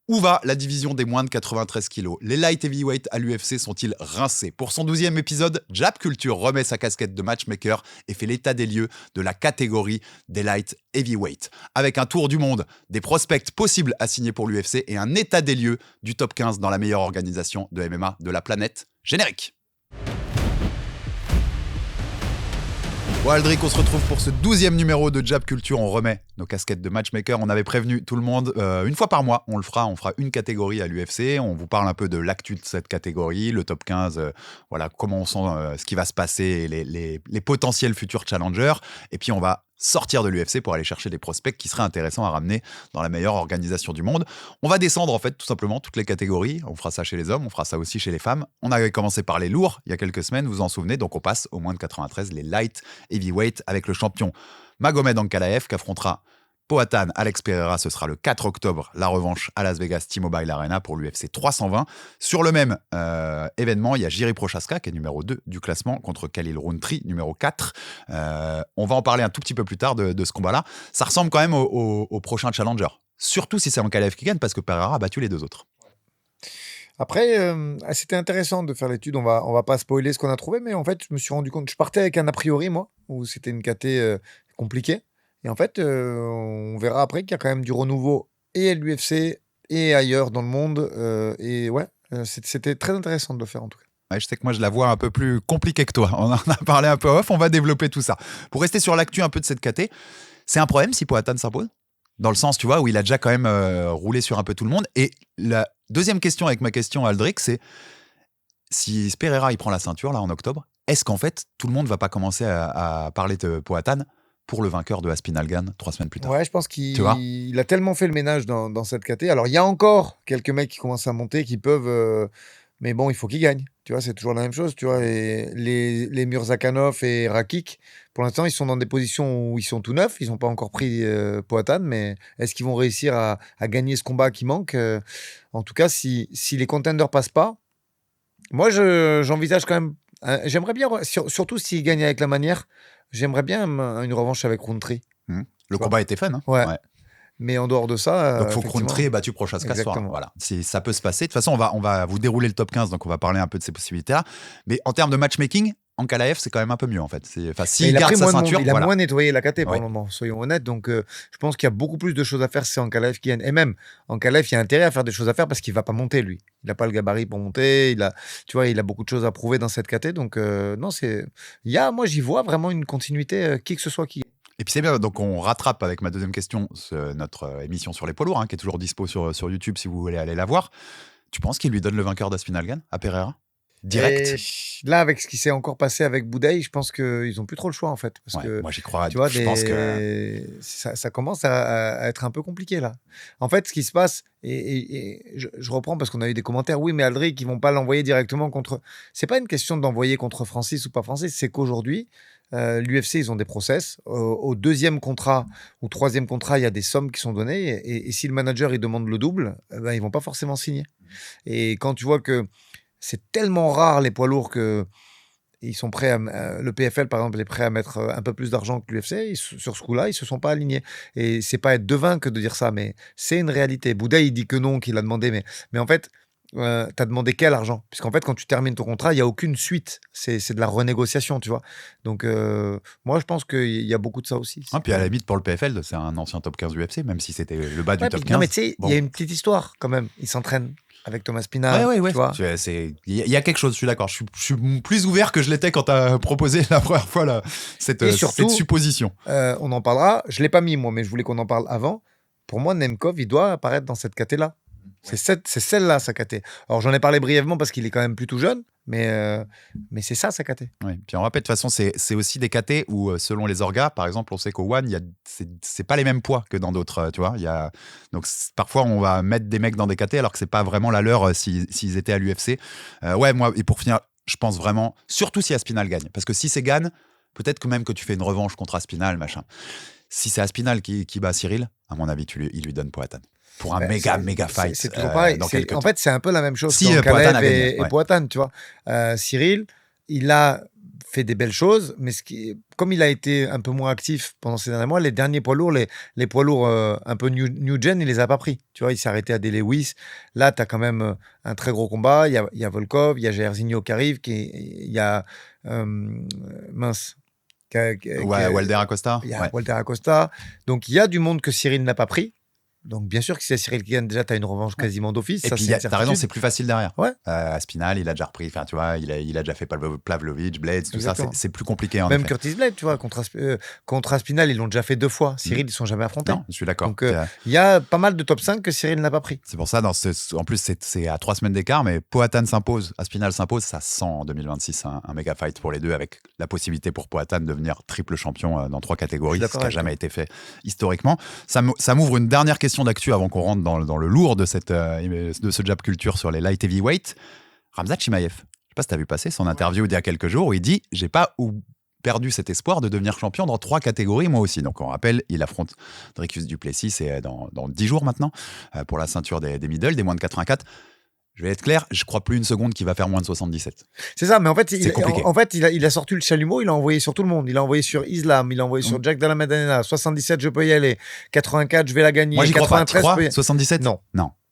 Où va la division des moins de 93 kilos? Les light heavyweight à l'UFC sont-ils rincés? Pour son 12e épisode, Jab Culture remet sa casquette de matchmaker et fait l'état des lieux de la catégorie des light heavyweight. Avec un tour du monde, des prospects possibles à signer pour l'UFC et un état des lieux du top 15 dans la meilleure organisation de MMA de la planète. Générique! Bon Aldric, on se retrouve pour ce 12e numéro de Jab Culture. On remet nos casquettes de matchmaker. On avait prévenu tout le monde, une fois par mois, on fera une catégorie à l'UFC. On vous parle un peu de l'actu de cette catégorie, le top 15, voilà, comment on sent ce qui va se passer, et les potentiels futurs challengers. Et puis on va sortir de l'UFC pour aller chercher des prospects qui seraient intéressants à ramener dans la meilleure organisation du monde. On va descendre en fait tout simplement toutes les catégories. On fera ça chez les hommes, on fera ça aussi chez les femmes. On avait commencé par les lourds il y a quelques semaines, vous vous en souvenez, donc on passe au moins de 93, les light heavyweight avec le champion Magomed Ankalaev qui affrontera Poatan Alex Pereira. Ce sera le 4 octobre, la revanche à Las Vegas T-Mobile Arena pour l'UFC 320. Sur le même événement, il y a Jiri Prochazka qui est numéro 2 du classement contre Khalil Rountree, numéro 4. On va en parler un tout petit peu plus tard de ce combat-là. Ça ressemble quand même au prochain challenger. Surtout si c'est Ankalaev qui gagne parce que Pereira a battu les deux autres. Après, c'était intéressant de faire l'étude. On va pas spoiler ce qu'on a trouvé, mais en fait, je me suis rendu compte. Je partais avec un a priori, moi, où c'était une KT compliquée. Et en fait, on verra après qu'il y a quand même du renouveau et à l'UFC et ailleurs dans le monde. Et ouais, c'était très intéressant de le faire en tout cas. Ouais, je sais que moi je la vois un peu plus compliquée que toi. On en a parlé un peu off, on va développer tout ça. Pour rester sur l'actu un peu de cette KT, c'est un problème si Poatan s'impose? Dans le sens, tu vois, où il a déjà quand même roulé sur un peu tout le monde. Et la deuxième question avec ma question à Aldric, c'est si Pereira il prend la ceinture là en octobre, est-ce qu'en fait tout le monde va pas commencer à parler de Poatan pour le vainqueur de Aspinall Gan 3 semaines plus tard? Ouais, je pense qu'il a tellement fait le ménage dans cette KT. Alors, il y a encore quelques mecs qui commencent à monter, qui peuvent... mais bon, il faut qu'ils gagnent. Tu vois, c'est toujours la même chose. Tu vois, et les Murzakanov et Rakik, pour l'instant, ils sont dans des positions où ils sont tout neufs. Ils n'ont pas encore pris Poatan, mais est-ce qu'ils vont réussir à gagner ce combat qui manque? En tout cas, si les contenders passent pas, moi, j'envisage quand même... j'aimerais bien, surtout s'ils gagnent avec la manière, j'aimerais bien une revanche avec Rountree. Le combat était fun, hein? Ouais. Mais en dehors de ça... donc, il faut que Rountree ait battu Prochazka ce soir. Voilà. Si ça peut se passer. De toute façon, on va vous dérouler le top 15, donc on va parler un peu de ces possibilités-là. Mais en termes de matchmaking, Ankalaev, c'est quand même un peu mieux, en fait. S'il garde sa ceinture... Il a moins nettoyé la KT pour le moment, soyons honnêtes. Donc, je pense qu'il y a beaucoup plus de choses à faire si c'est Ankalaev qui gagne. Et même, Ankalaev, il y a intérêt à faire des choses à faire parce qu'il ne va pas monter, lui. Il n'a pas le gabarit pour monter. Il a beaucoup de choses à prouver dans cette KT. Donc, non, moi, j'y vois vraiment une continuité, qui que ce soit qui gagne. Et puis c'est bien, donc on rattrape avec ma deuxième question notre émission sur les poids lourds, qui est toujours dispo sur YouTube si vous voulez aller la voir. Tu penses qu'il lui donne le vainqueur d'Aspinall Gan à Pereira? Direct? Et là, avec ce qui s'est encore passé avec Boudaï, je pense qu'ils n'ont plus trop le choix, en fait. Parce que, moi, j'y crois. Tu vois, je pense que... ça commence à être un peu compliqué, là. En fait, ce qui se passe, et je reprends parce qu'on a eu des commentaires, oui, mais Aldric, ils ne vont pas l'envoyer directement contre... C'est pas une question d'envoyer contre Francis ou pas Francis, c'est qu'aujourd'hui, l'UFC, ils ont des process. Au deuxième contrat ou troisième contrat, il y a des sommes qui sont données. Et si le manager, il demande le double, ils ne vont pas forcément signer. Et quand tu vois que c'est tellement rare les poids lourds que ils sont prêts le PFL par exemple est prêt à mettre un peu plus d'argent que l'UFC. Sur ce coup-là, ils se sont pas alignés. Et c'est pas être devin que de dire ça, mais c'est une réalité. Bouddha, il dit que non, qu'il a demandé, mais en fait, t'as demandé quel argent? Puisqu'en fait, quand tu termines ton contrat, il y a aucune suite. C'est de la renégociation, tu vois. Donc moi, je pense qu'il y a beaucoup de ça aussi. Puis à la limite pour le PFL, c'est un ancien top 15 UFC, même si c'était le bas du top 15. Non, mais tu sais, il y a une petite histoire quand même. Il s'entraîne avec Thomas Pinard. Ouais. Tu vois. Il y a quelque chose, je suis d'accord. Je suis plus ouvert que je l'étais quand tu as proposé la première fois cette supposition. On en parlera. Je ne l'ai pas mis, moi, mais je voulais qu'on en parle avant. Pour moi, Nemkov, il doit apparaître dans cette KT-là. C'est celle-là, sa KT. Alors, j'en ai parlé brièvement parce qu'il est quand même plutôt jeune, mais c'est ça, sa KT. Oui. Puis on rappelle, de toute façon, c'est aussi des KT où, selon les orgas, par exemple, on sait qu'au One, c'est pas les mêmes poids que dans d'autres, tu vois. Donc, parfois, on va mettre des mecs dans des KT alors que c'est pas vraiment la leur s'ils étaient à l'UFC. Moi, et pour finir, je pense vraiment, surtout si Aspinall gagne. Parce que si c'est Gan, peut-être que même que tu fais une revanche contre Aspinall, machin. Si c'est Aspinall qui bat Cyril, à mon avis, il lui donne Poatan. Pour un méga fight. C'est toujours pareil. En fait, c'est un peu la même chose si qu'Ankalaev Poatan et Poatan, tu vois. Cyril, il a fait des belles choses, mais comme il a été un peu moins actif pendant ces derniers mois, les derniers poids lourds, les poids lourds un peu new gen, il les a pas pris. Tu vois, il s'est arrêté à des Lewis. Là, tu as quand même un très gros combat. Il y a Volkov, il y a Jairzinho qui arrive, il y a mince. Walter Acosta. Il y a Walter Acosta. Donc, il y a du monde que Cyril n'a pas pris. Donc, bien sûr que si c'est Cyril qui gagne, déjà, tu as une revanche quasiment d'office. Et ça, puis, t'as raison, c'est plus facile derrière. Ouais. Aspinal, il a déjà repris. Enfin, tu vois, il a déjà fait Pavlovich, Blades, tout ça. C'est plus compliqué. Même Curtis Blades, tu vois, contre Aspinal, ils l'ont déjà fait 2 fois. Cyril, ils ne sont jamais affrontés. Non, je suis d'accord. Donc, il y a pas mal de top 5 que Cyril n'a pas pris. C'est pour ça, en plus, c'est à 3 semaines d'écart, mais Poatan s'impose, Aspinal s'impose. Ça sent en 2026 un méga fight pour les deux, avec la possibilité pour Poatan de devenir triple champion dans 3 catégories, ce qui n'a jamais été fait historiquement. Ça m'ouvre une dernière question d'actu avant qu'on rentre dans le lourd de ce Jab Culture sur les light heavyweight. Khamzat Chimaev, je ne sais pas si tu as vu passer son interview d'il y a quelques jours où il dit « J'ai pas perdu cet espoir de devenir champion dans 3 catégories, moi aussi ». Donc on rappelle, il affronte Dricus du Plessis dans 10 jours maintenant pour la ceinture des middle, des moins de 84. Je vais être clair, je crois plus une seconde qu'il va faire moins de 77. C'est ça, mais en fait, il a sorti le chalumeau, il a envoyé sur tout le monde. Il a envoyé sur Islam, il a envoyé sur Jack Della Maddalena. 77, je peux y aller. 84, je vais la gagner. Moi, j'y 93, crois pas. 77 Non.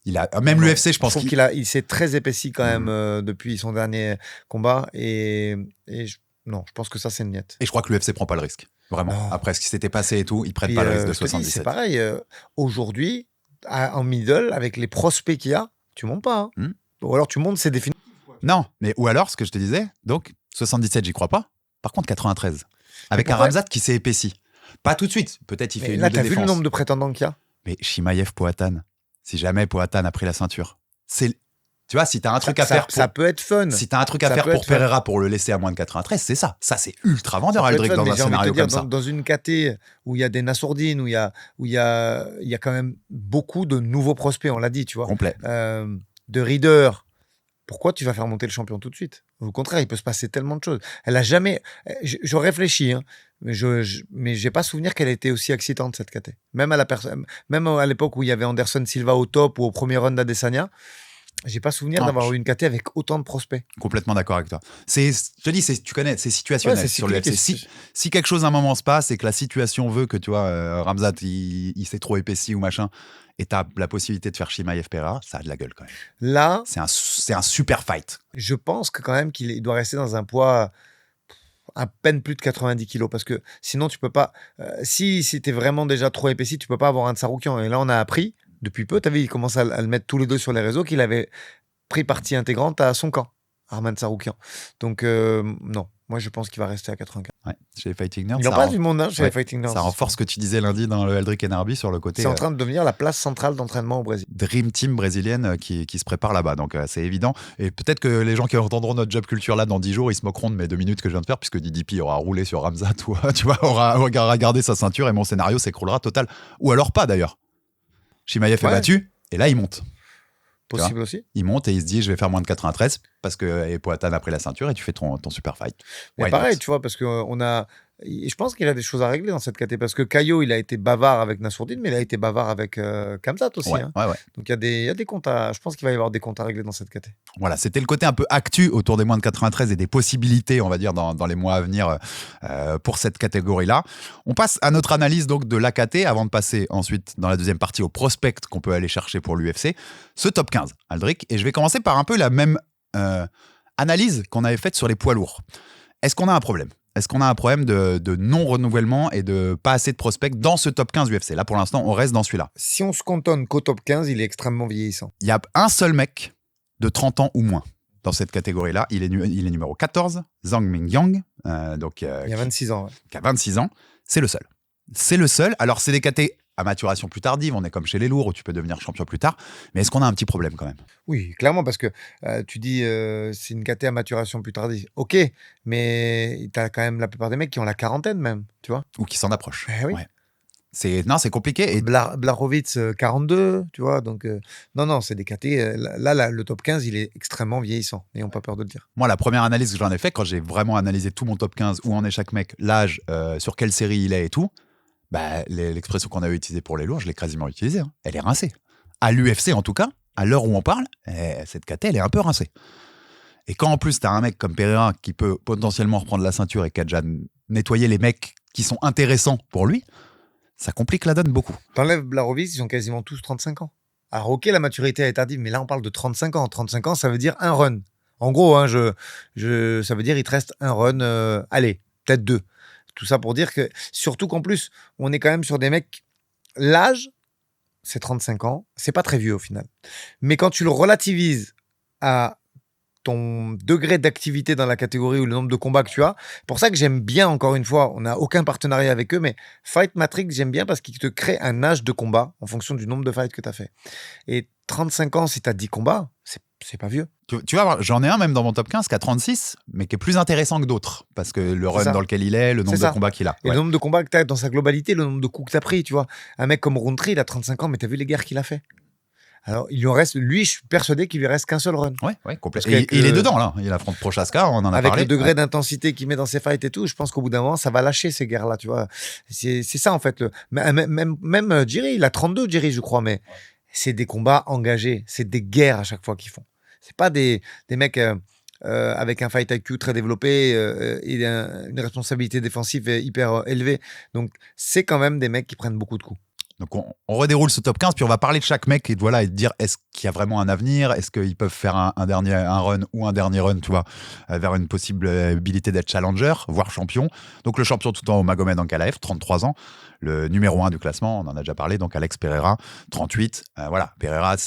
Il a, même l'UFC, je pense qu'il il s'est très épaissi quand même depuis son dernier combat. Non, je pense que ça, c'est une niette. Et je crois que l'UFC prend pas le risque. Vraiment. Non. Après ce qui s'était passé et tout, ils prennent pas le risque de 77. C'est pareil. Aujourd'hui, en middle, avec les prospects qu'il y a, tu montes pas. Hein. Ou alors tu montes, c'est définitif. Non, mais ou alors, ce que je te disais, donc 77, j'y crois pas. Par contre, 93. Avec un Khamzat qui s'est épaissi. Pas tout de suite. Peut-être il fait une là, t'as vu le nombre de prétendants qu'il y a? Mais Chimaev, Poatan. Si jamais Poatan a pris la ceinture, tu vois, si t'as un truc à faire. Ça peut être fun. Si t'as un truc à faire pour Pereira pour le laisser à moins de 93, c'est ça. Ça, c'est ultra vendeur, Aldric, dans un scénario comme ça. Dans une KT où il y a des Nassourdine, où il y a quand même beaucoup de nouveaux prospects, on l'a dit, tu vois. Complet. De Reader. Pourquoi tu vas faire monter le champion tout de suite? Au contraire, il peut se passer tellement de choses. Elle a jamais. Je réfléchis, hein, mais j'ai pas souvenir qu'elle ait été aussi excitante cette KT. Même à l'époque où il y avait Anderson Silva au top ou au premier run d'Adesanya, j'ai pas souvenir d'avoir eu une KT avec autant de prospects. Complètement d'accord avec toi. Je te dis, tu connais, c'est situationnel sur le UFC. Si quelque chose à un moment se passe et que la situation veut que tu vois Khamzat il s'est trop épaissi ou machin, et t'as la possibilité de faire Chimaev Pereira, ça a de la gueule quand même. Là, c'est un super fight. Je pense que quand même qu'il doit rester dans un poids à peine plus de 90 kilos, parce que sinon tu peux pas. Si t'es vraiment déjà trop épaissi, tu peux pas avoir un Tsarukyan. Et là, on a appris depuis peu, tu as vu, il commence à le mettre tous les deux sur les réseaux, qu'il avait pris partie intégrante à son camp, Arman Tsarukyan. Donc non. Moi, je pense qu'il va rester à 84. Ouais, chez les Fighting Nerds. Il en passe du monde chez les Fighting Nerds. Ça renforce ce que tu disais lundi dans le Eldrick Narby sur le côté. C'est en train de devenir la place centrale d'entraînement au Brésil. Dream Team brésilienne qui se prépare là-bas. Donc, c'est évident. Et peut-être que les gens qui entendront notre Jab Culture là dans 10 jours, ils se moqueront de mes 2 minutes que je viens de faire, puisque DDP aura roulé sur Khamzat ou tu vois, aura gardé sa ceinture et mon scénario s'écroulera total. Ou alors pas d'ailleurs. Chimaev est battu et là, il monte. Possible aussi. Il monte et il se dit je vais faire moins de 93 parce que Poatan a pris la ceinture et tu fais ton super fight. Mais pareil, tu vois, parce que je pense qu'il a des choses à régler dans cette KT, parce que Caio, il a été bavard avec Nassourdine, mais il a été bavard avec Khamzat aussi. Ouais. Donc il y a des comptes je pense qu'il va y avoir des comptes à régler dans cette KT. Voilà, c'était le côté un peu actu autour des moins de 93 et des possibilités, on va dire, dans les mois à venir pour cette catégorie-là. On passe à notre analyse donc de l'AKT avant de passer ensuite dans la deuxième partie au prospect qu'on peut aller chercher pour l'UFC. Ce top 15, Aldric, et je vais commencer par un peu la même analyse qu'on avait faite sur les poids lourds. Est-ce qu'on a un problème ? Est-ce qu'on a un problème de non-renouvellement et de pas assez de prospects dans ce top 15 UFC ? Là, pour l'instant, on reste dans celui-là. Si on se cantonne qu'au top 15, il est extrêmement vieillissant. Il y a un seul mec de 30 ans ou moins dans cette catégorie-là. Il est numéro 14, Zhang Mingyang. Il y a 26 ans. Ouais. Qui a 26 ans. C'est le seul. C'est le seul. Alors, c'est des catés à maturation plus tardive, on est comme chez les lourds où tu peux devenir champion plus tard, mais est-ce qu'on a un petit problème quand même ? Oui, clairement, parce que tu dis c'est une KT à maturation plus tardive. Ok, mais tu as quand même la plupart des mecs qui ont la quarantaine même, tu vois ? Ou qui s'en approchent. Oui. Ouais. C'est compliqué. Et... Blachowicz, 42, tu vois, donc non, c'est des KT. Là, le top 15, il est extrêmement vieillissant, n'ayons pas peur de le dire. Moi, la première analyse que j'en ai fait, quand j'ai vraiment analysé tout mon top 15, où en est chaque mec, l'âge, sur quelle série il est et tout, l'expression qu'on avait utilisée pour les lourds, je l'ai quasiment utilisée. Hein. Elle est rincée. À l'UFC, en tout cas, à l'heure où on parle, cette KT, elle est un peu rincée. Et quand en plus, t'as un mec comme Pereira qui peut potentiellement reprendre la ceinture et qui a déjà nettoyé les mecs qui sont intéressants pour lui, ça complique la donne beaucoup. T'enlèves Blachowicz, ils ont quasiment tous 35 ans. Alors, ok, la maturité est tardive, mais là, on parle de 35 ans. 35 ans, ça veut dire un run. En gros, hein, ça veut dire il te reste un run, allez, peut-être 2. Tout ça pour dire que, surtout qu'en plus, on est quand même sur des mecs, l'âge, c'est 35 ans, c'est pas très vieux au final. Mais quand tu le relativises à ton degré d'activité dans la catégorie ou le nombre de combats que tu as. Pour ça que j'aime bien, encore une fois, on n'a aucun partenariat avec eux, mais Fight Matrix, j'aime bien parce qu'ils te créent un âge de combat en fonction du nombre de fights que tu as fait. Et 35 ans, si tu as 10 combats, c'est pas vieux. Tu vois, j'en ai un même dans mon top 15 qui a 36, mais qui est plus intéressant que d'autres. Parce que le run dans lequel il est, le nombre de combats qu'il a. Et le nombre de combats que tu as dans sa globalité, le nombre de coups que tu as pris, tu vois. Un mec comme Rountree, il a 35 ans, mais tu as vu les guerres qu'il a fait. Alors, il lui en reste, lui, je suis persuadé qu'il lui reste qu'un seul run. Ouais, complètement. Et il est dedans, là. Il affronte Prochaska, on en a parlé. Avec le degré d'intensité qu'il met dans ses fights et tout, je pense qu'au bout d'un moment, ça va lâcher ces guerres-là, tu vois. C'est ça, en fait. Même Jiri, il a 32, Jiri, je crois, mais c'est des combats engagés. C'est des guerres à chaque fois qu'ils font. C'est pas des mecs avec un fight IQ très développé et une responsabilité défensive hyper élevée. Donc, c'est quand même des mecs qui prennent beaucoup de coups. Donc on redéroule ce top 15, puis on va parler de chaque mec et de dire est-ce qu'il y a vraiment un avenir, est-ce qu'ils peuvent faire un run ou un dernier run, tu vois, vers une possibilité d'être challenger, voire champion. Donc le champion tout en haut, Magomed Ankalaev, 33 ans, le numéro 1 du classement, on en a déjà parlé, donc Alex Pereira, 38. Voilà, Pereira,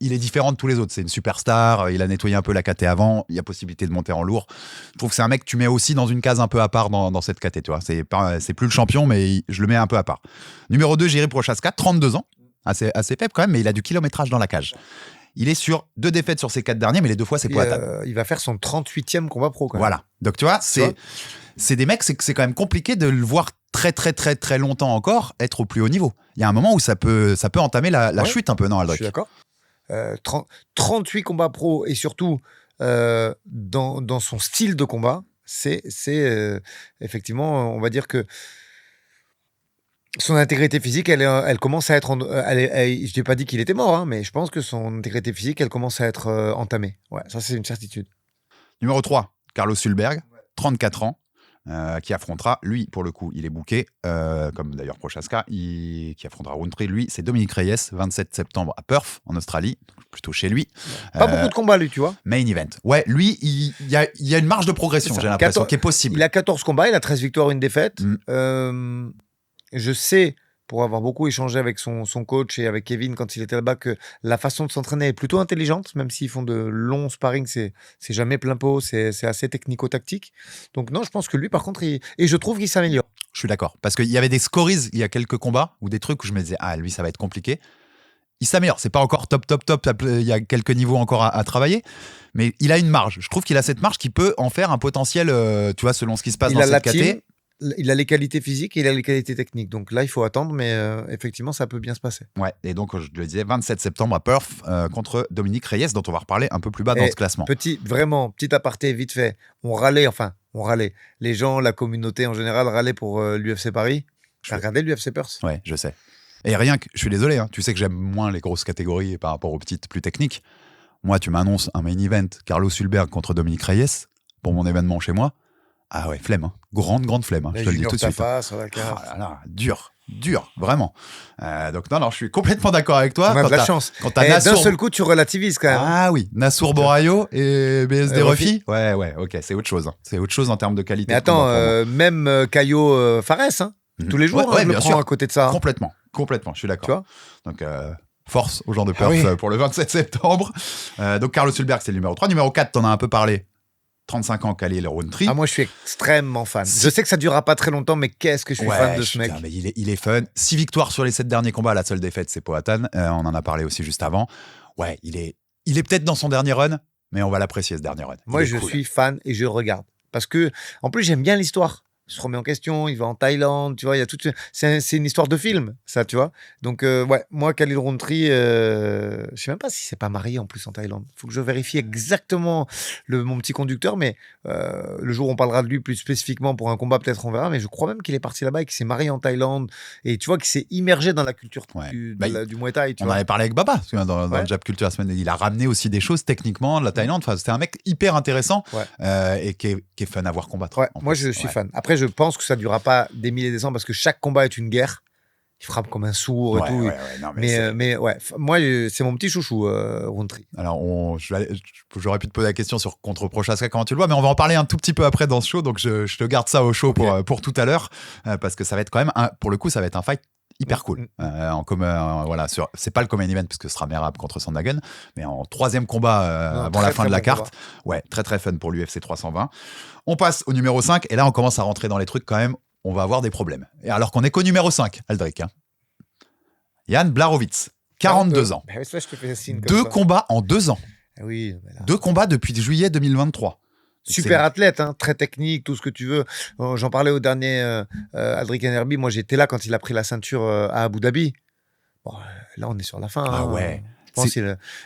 il est différent de tous les autres. C'est une superstar. Il a nettoyé un peu la KT avant. Il y a possibilité de monter en lourd. Je trouve que c'est un mec que tu mets aussi dans une case un peu à part dans cette KT. Tu vois, c'est plus le champion, mais je le mets un peu à part. Numéro 2, Jiri Prochaska, 32 ans. Assez faible quand même, mais il a du kilométrage dans la cage. Il est sur 2 défaites sur ses 4 derniers, mais les 2 fois, c'est Poatan. Il va faire son 38e combat pro, quand même. Voilà. Donc, tu vois, c'est des mecs, c'est quand même compliqué de le voir très, très, très, très longtemps encore être au plus haut niveau. Il y a un moment où ça peut entamer la chute un peu, non, Aldric ? Je suis d'accord. 38 combats pro et surtout dans son style de combat, c'est effectivement, on va dire que son intégrité physique, elle commence à être... je n'ai pas dit qu'il était mort, hein, mais je pense que son intégrité physique, elle commence à être entamée. Ouais, ça, c'est une certitude. Numéro 3, Carlos Sulberg, 34 ans. Qui affrontera, lui, pour le coup, il est booké, comme d'ailleurs Prochaska, qui affrontera Rountree. Lui, c'est Dominique Reyes, 27 septembre à Perth, en Australie, plutôt chez lui. Pas beaucoup de combats, lui, tu vois. Main event. Ouais, lui, il y a une marge de progression, j'ai l'impression, qui est possible. Il a 14 combats, il a 13 victoires, une défaite. Je sais, pour avoir beaucoup échangé avec son coach et avec Kevin quand il était là-bas, que la façon de s'entraîner est plutôt intelligente, même s'ils font de longs sparring, c'est jamais plein pot, c'est assez technico-tactique. Donc non, je pense que lui, par contre, et je trouve qu'il s'améliore. Je suis d'accord, parce qu'il y avait des scories, il y a quelques combats, ou des trucs où je me disais, lui, ça va être compliqué. Il s'améliore, c'est pas encore top, il y a quelques niveaux encore à travailler, mais il a une marge. Je trouve qu'il a cette marge qui peut en faire un potentiel, tu vois, selon ce qui se passe dans cette KT. Il a les qualités physiques et il a les qualités techniques. Donc là, il faut attendre, mais effectivement, ça peut bien se passer. Ouais, et donc, je le disais, 27 septembre à Perth contre Dominique Reyes, dont on va reparler un peu plus bas dans ce classement. Petit aparté, vite fait. On râlait. Les gens, la communauté en général, râlait pour l'UFC Paris. T'as regardé l'UFC Perth ? Ouais, je sais. Et rien que, je suis désolé, hein, tu sais que j'aime moins les grosses catégories par rapport aux petites plus techniques. Moi, tu m'annonces un main event, Carlos Sulberg contre Dominique Reyes, pour mon événement chez moi. Ah ouais, flemme, hein. Grande flemme, hein. Je te le dis tout de suite. Dur, vraiment. Donc non, je suis complètement d'accord avec toi. On a de la chance. D'un seul coup, tu relativises quand même. Ah oui, Nassour Borayo et BSD Rufi. Ouais, ok, c'est autre chose. Hein. C'est autre chose en termes de qualité. Mais attends, même Caio Fares, hein. Tous les jours, je le prends à côté de ça. Hein. Complètement, je suis d'accord. Tu vois ? Donc, force aux gens de Perth pour le 27 septembre. Donc, Carlos Sulberg, c'est le numéro 3. Numéro 4, t'en as un peu parlé. 35 ans, Khalil Rountree. Moi, je suis extrêmement fan. Je sais que ça durera pas très longtemps, mais qu'est-ce que je suis fan de ce mec. Mais il est fun. 6 victoires sur les 7 derniers combats. La seule défaite, c'est Poatan. On en a parlé aussi juste avant. Ouais, il est peut-être dans son dernier run, mais on va l'apprécier, ce dernier run. Moi, je suis fan et je regarde. Parce que, en plus, j'aime bien l'histoire. il se remet en question, il va en Thaïlande, tu vois, il y a toute c'est une histoire de film, ça, tu vois. Donc, ouais, moi, Khalil Rountree, je sais même pas si c'est pas marié en plus en Thaïlande. Faut que je vérifie exactement mon petit conducteur, mais le jour où on parlera de lui plus spécifiquement pour un combat, peut-être on verra, mais je crois même qu'il est parti là-bas et qu'il s'est marié en Thaïlande, et tu vois qu'il s'est immergé dans la culture Ouais. du Muay Thai, tu On en vois. avait parlé avec Baba dans Ouais. le Jab Culture la semaine. Il a ramené aussi des choses techniquement de la Thaïlande. Enfin, c'était un mec hyper intéressant Ouais. et qui est fun à voir combattre. Ouais, en moi plus. je suis Ouais. fan. Après, je pense que ça durera pas des milliers des cents parce que chaque combat est une guerre. Il frappe comme un sourd et Ouais, tout. ouais, non, Mais ouais, moi c'est mon petit chouchou, Rountree. Alors, j'aurais pu te poser la question sur contre Prochaska, comment tu le vois, mais on va en parler un tout petit peu après dans ce show, donc je te garde ça au show pour tout à l'heure, parce que ça va être quand même, pour le coup, ça va être un fight hyper cool. Voilà, c'est pas le common event, puisque ce sera Merab contre Sandhagen, mais en troisième combat avant la fin de la carte. Ouais, très très fun pour l'UFC 320. On passe au numéro 5, et là, on commence à rentrer dans les trucs quand même, on va avoir des problèmes. Et alors qu'on est qu'au numéro 5, Aldric. Jan Blachowicz, 42 ans. Bah, ouais, je te fais signe comme 2 ça. combats en 2 ans. Oui, mais là... 2 combats depuis juillet 2023. Super athlète, hein, très technique, tout ce que tu veux. J'en parlais au dernier Aldric Enerby. Moi, j'étais là quand il a pris la ceinture à Abu Dhabi. Bon, là, on est sur la fin. Ah hein. ouais. Je pense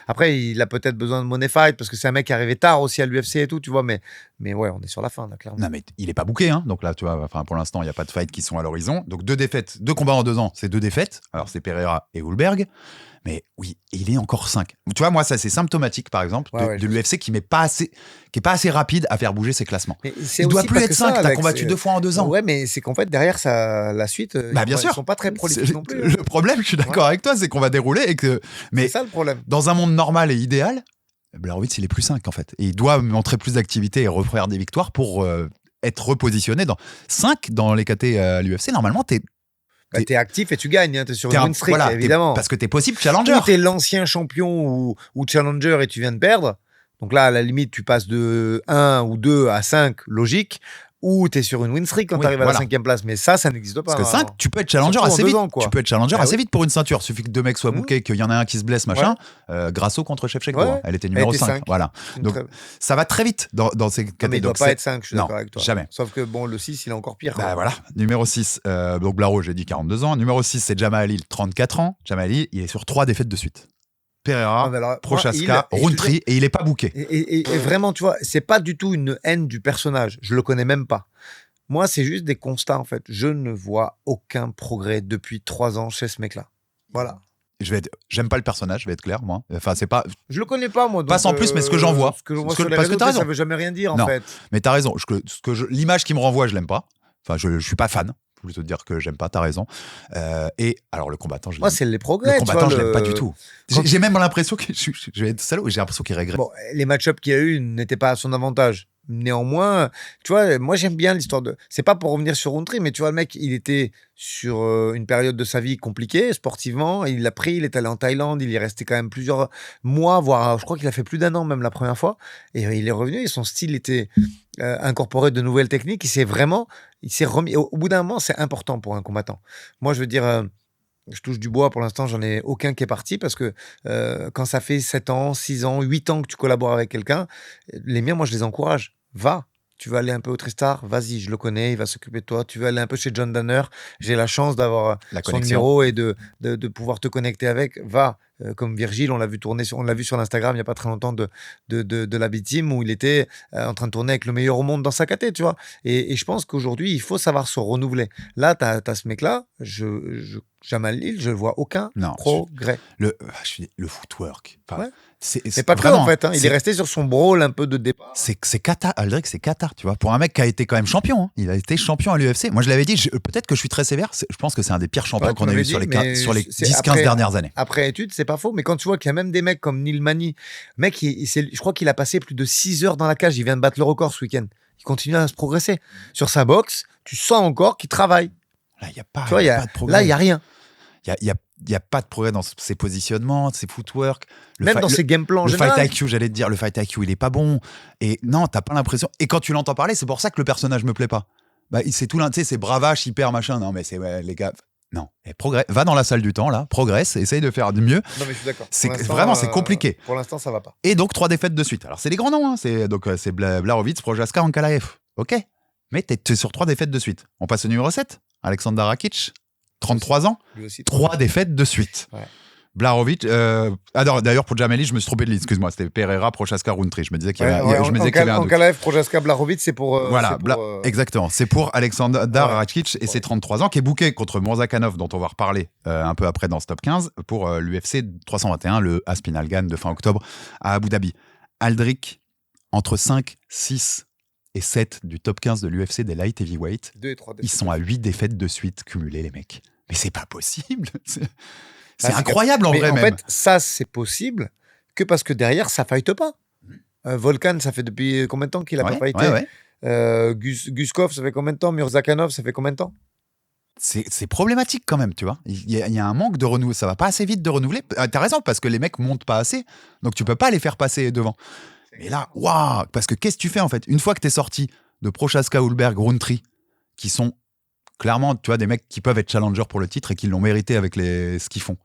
Après, il a peut-être besoin de money fight parce que c'est un mec qui est arrivé tard aussi à l'UFC et tout, tu vois. Mais ouais, on est sur la fin, là, clairement. Non, mais il est pas booké, hein. Donc là, tu vois, enfin, pour l'instant, il n'y a pas de fight qui sont à l'horizon. Donc 2 défaites, 2 combats en 2 ans, c'est 2 défaites. Alors, c'est Pereira et Hulberg. Mais oui, il est encore 5. Tu vois, moi, ça, c'est symptomatique, par exemple, de l'UFC qui est pas assez rapide à faire bouger ses classements. Il doit plus être 5, t'as combattu 2 fois en 2 ans. Ouais, mais c'est qu'en fait, derrière, la suite, bien sûr. Ils sont pas très prolifiques non plus. Le problème, je suis d'accord avec toi, c'est qu'on va dérouler et que. Mais c'est ça le problème. Dans un monde normal et idéal, Blachowicz, il est plus 5, en fait. Et il doit montrer plus d'activité et refaire des victoires pour être repositionné dans 5 dans les KT à l'UFC. Normalement, t'es actif et tu gagnes, hein, t'es sur une win streak, évidemment. Parce que t'es possible challenger. Ou t'es l'ancien champion ou challenger et tu viens de perdre. Donc là, à la limite, tu passes de 1 ou 2 à 5, logique. Ou t'es sur une win streak quand t'arrives à la 5e place. Mais ça n'existe pas. Parce que 5, tu peux être challenger assez vite. Tu peux être challenger assez vite pour une ceinture. Il suffit que 2 mecs soient bookés, qu'il y en a un qui se blesse, machin. Grasso contre Shevchenko. Elle était numéro 5. Voilà. Donc, ça va très vite dans ces catégories. Mais il doit pas être 5, je suis d'accord avec toi. Jamais. Sauf que bon, le 6, il est encore pire. Bah voilà. Numéro 6, donc Blaro, j'ai dit 42 ans. Numéro 6, c'est Jamal Ali, 34 ans. Jamal Ali, il est sur 3 défaites de suite. Pereira, Prochaska, Rountree, et il est pas booké. Et vraiment, tu vois, c'est pas du tout une haine du personnage. Je le connais même pas. Moi, c'est juste des constats, en fait. Je ne vois aucun progrès depuis 3 ans chez ce mec-là. Voilà. J'aime pas le personnage, je vais être clair, moi. Enfin, c'est pas. Je le connais pas, moi. Donc, pas sans plus, mais ce que j'en vois. Ce que je vois sur les réseaux, ça veut jamais rien dire, en fait. Mais t'as raison. L'image qui me renvoie, je l'aime pas. Enfin, je suis pas fan. Pour plutôt te dire que j'aime pas, t'as raison. Et alors, le combattant, moi, c'est les progrès. Le combattant, je l'aime pas du tout. J'ai même l'impression que je vais être salaud, j'ai l'impression qu'il regrette. Bon, les match-ups qu'il y a eu n'étaient pas à son avantage. Néanmoins, tu vois, moi j'aime bien l'histoire de. C'est pas pour revenir sur Rountree, mais tu vois, le mec, il était sur une période de sa vie compliquée sportivement. Il l'a pris, il est allé en Thaïlande, il y est resté quand même plusieurs mois, voire je crois qu'il a fait plus d'1 an même la première fois. Et il est revenu et son style était incorporé de nouvelles techniques. Il s'est remis. Au bout d'un moment, c'est important pour un combattant. Moi, je veux dire. Je touche du bois, pour l'instant, j'en ai aucun qui est parti parce que quand ça fait 7 ans, 6 ans, 8 ans que tu collabores avec quelqu'un, les miens, moi, je les encourage. Va, tu veux aller un peu au Tristar, vas-y, je le connais, il va s'occuper de toi. Tu veux aller un peu chez John Danner, j'ai la chance d'avoir son numéro et de pouvoir te connecter avec, va. Comme Virgile, on l'a vu sur l'Instagram il n'y a pas très longtemps de la B-Team où il était en train de tourner avec le meilleur au monde dans sa caté, tu vois. Et je pense qu'aujourd'hui, il faut savoir se renouveler. Là, tu as ce mec-là, Jamal Hill, je ne vois aucun progrès. Le footwork. Enfin, c'est pas vraiment, que en fait. Hein. Il est resté sur son brawl un peu de départ. C'est Qatar. Aldric, c'est Qatar, tu vois. Pour un mec qui a été quand même champion. Hein. Il a été champion à l'UFC. Moi, je l'avais dit, peut-être que je suis très sévère. Je pense que c'est un des pires champions qu'on a eu sur les 10-15 dernières années. Après étude, c'est pas faux. Mais quand tu vois qu'il y a même des mecs comme Neil Manny, mec, je crois qu'il a passé plus de 6 heures dans la cage. Il vient de battre le record ce week-end. Il continue à se progresser. Sur sa boxe, tu sens encore qu'il travaille. Là, il n'y a pas, tu vois, pas de progrès. Là, il n'y a rien. Il n'y a pas de progrès dans ses positionnements, ses footwork. Même dans ses game plans en général. Le fight IQ, j'allais te dire, le fight IQ, il est pas bon. Et non, t'as pas l'impression. Et quand tu l'entends parler, c'est pour ça que le personnage me plaît pas. Bah, c'est tout l'un, tu sais, c'est bravache, hyper machin. Non, mais c'est, les gars. Non, va dans la salle du temps, là, progresse, essaye de faire du mieux. Non, mais je suis d'accord. Vraiment, c'est compliqué. Pour l'instant, ça va pas. Et donc, 3 défaites de suite. Alors, c'est les grands noms, hein. C'est Blachowicz, Prochaska, Ankalaev. Ok. Mais t'es sur 3 défaites de suite. On passe au numéro 7. Alexander Rakic, 33 ans, Lui aussi, 3 défaites de suite. Ouais. Blachowicz, d'ailleurs pour Jamali, je me suis trompé de liste, excuse-moi, c'était Pereira, Prochaska, Rountree. Je me disais qu'il y avait, qu'il y avait un en doute. Kalaev, Prochaska, Blachowicz, c'est pour. Voilà, exactement. C'est pour Alexander Rakic et ses 33 ans, qui est booké contre Murzakanov, dont on va reparler un peu après dans ce top 15, pour l'UFC 321, le Aspinal Gan de fin octobre à Abu Dhabi. Aldric, entre 5, 6 et 7 du top 15 de l'UFC des light heavyweight, 2 et 3 ils sont à 8 défaites de suite cumulées, les mecs. Mais c'est pas possible. C'est Bah, incroyable en vrai en même. fait, ça, c'est possible que parce que derrière, ça fight pas. Volkan, ça fait depuis combien de temps qu'il a pas fighté Guskov, ça fait combien de temps Murzakanov, ça fait combien de temps C'est problématique quand même, tu vois. Il y a un manque de renouveau. Ça va pas assez vite de renouveler. T'as raison, parce que les mecs montent pas assez. Donc tu peux pas les faire passer devant. Mais là, waouh. Parce que qu'est-ce que tu fais en fait? Une fois que t'es sorti de Prochaska, Hulberg, Rountree, qui sont clairement, tu vois, des mecs qui peuvent être challengers pour le titre et qui l'ont mérité avec ce qu'ils font.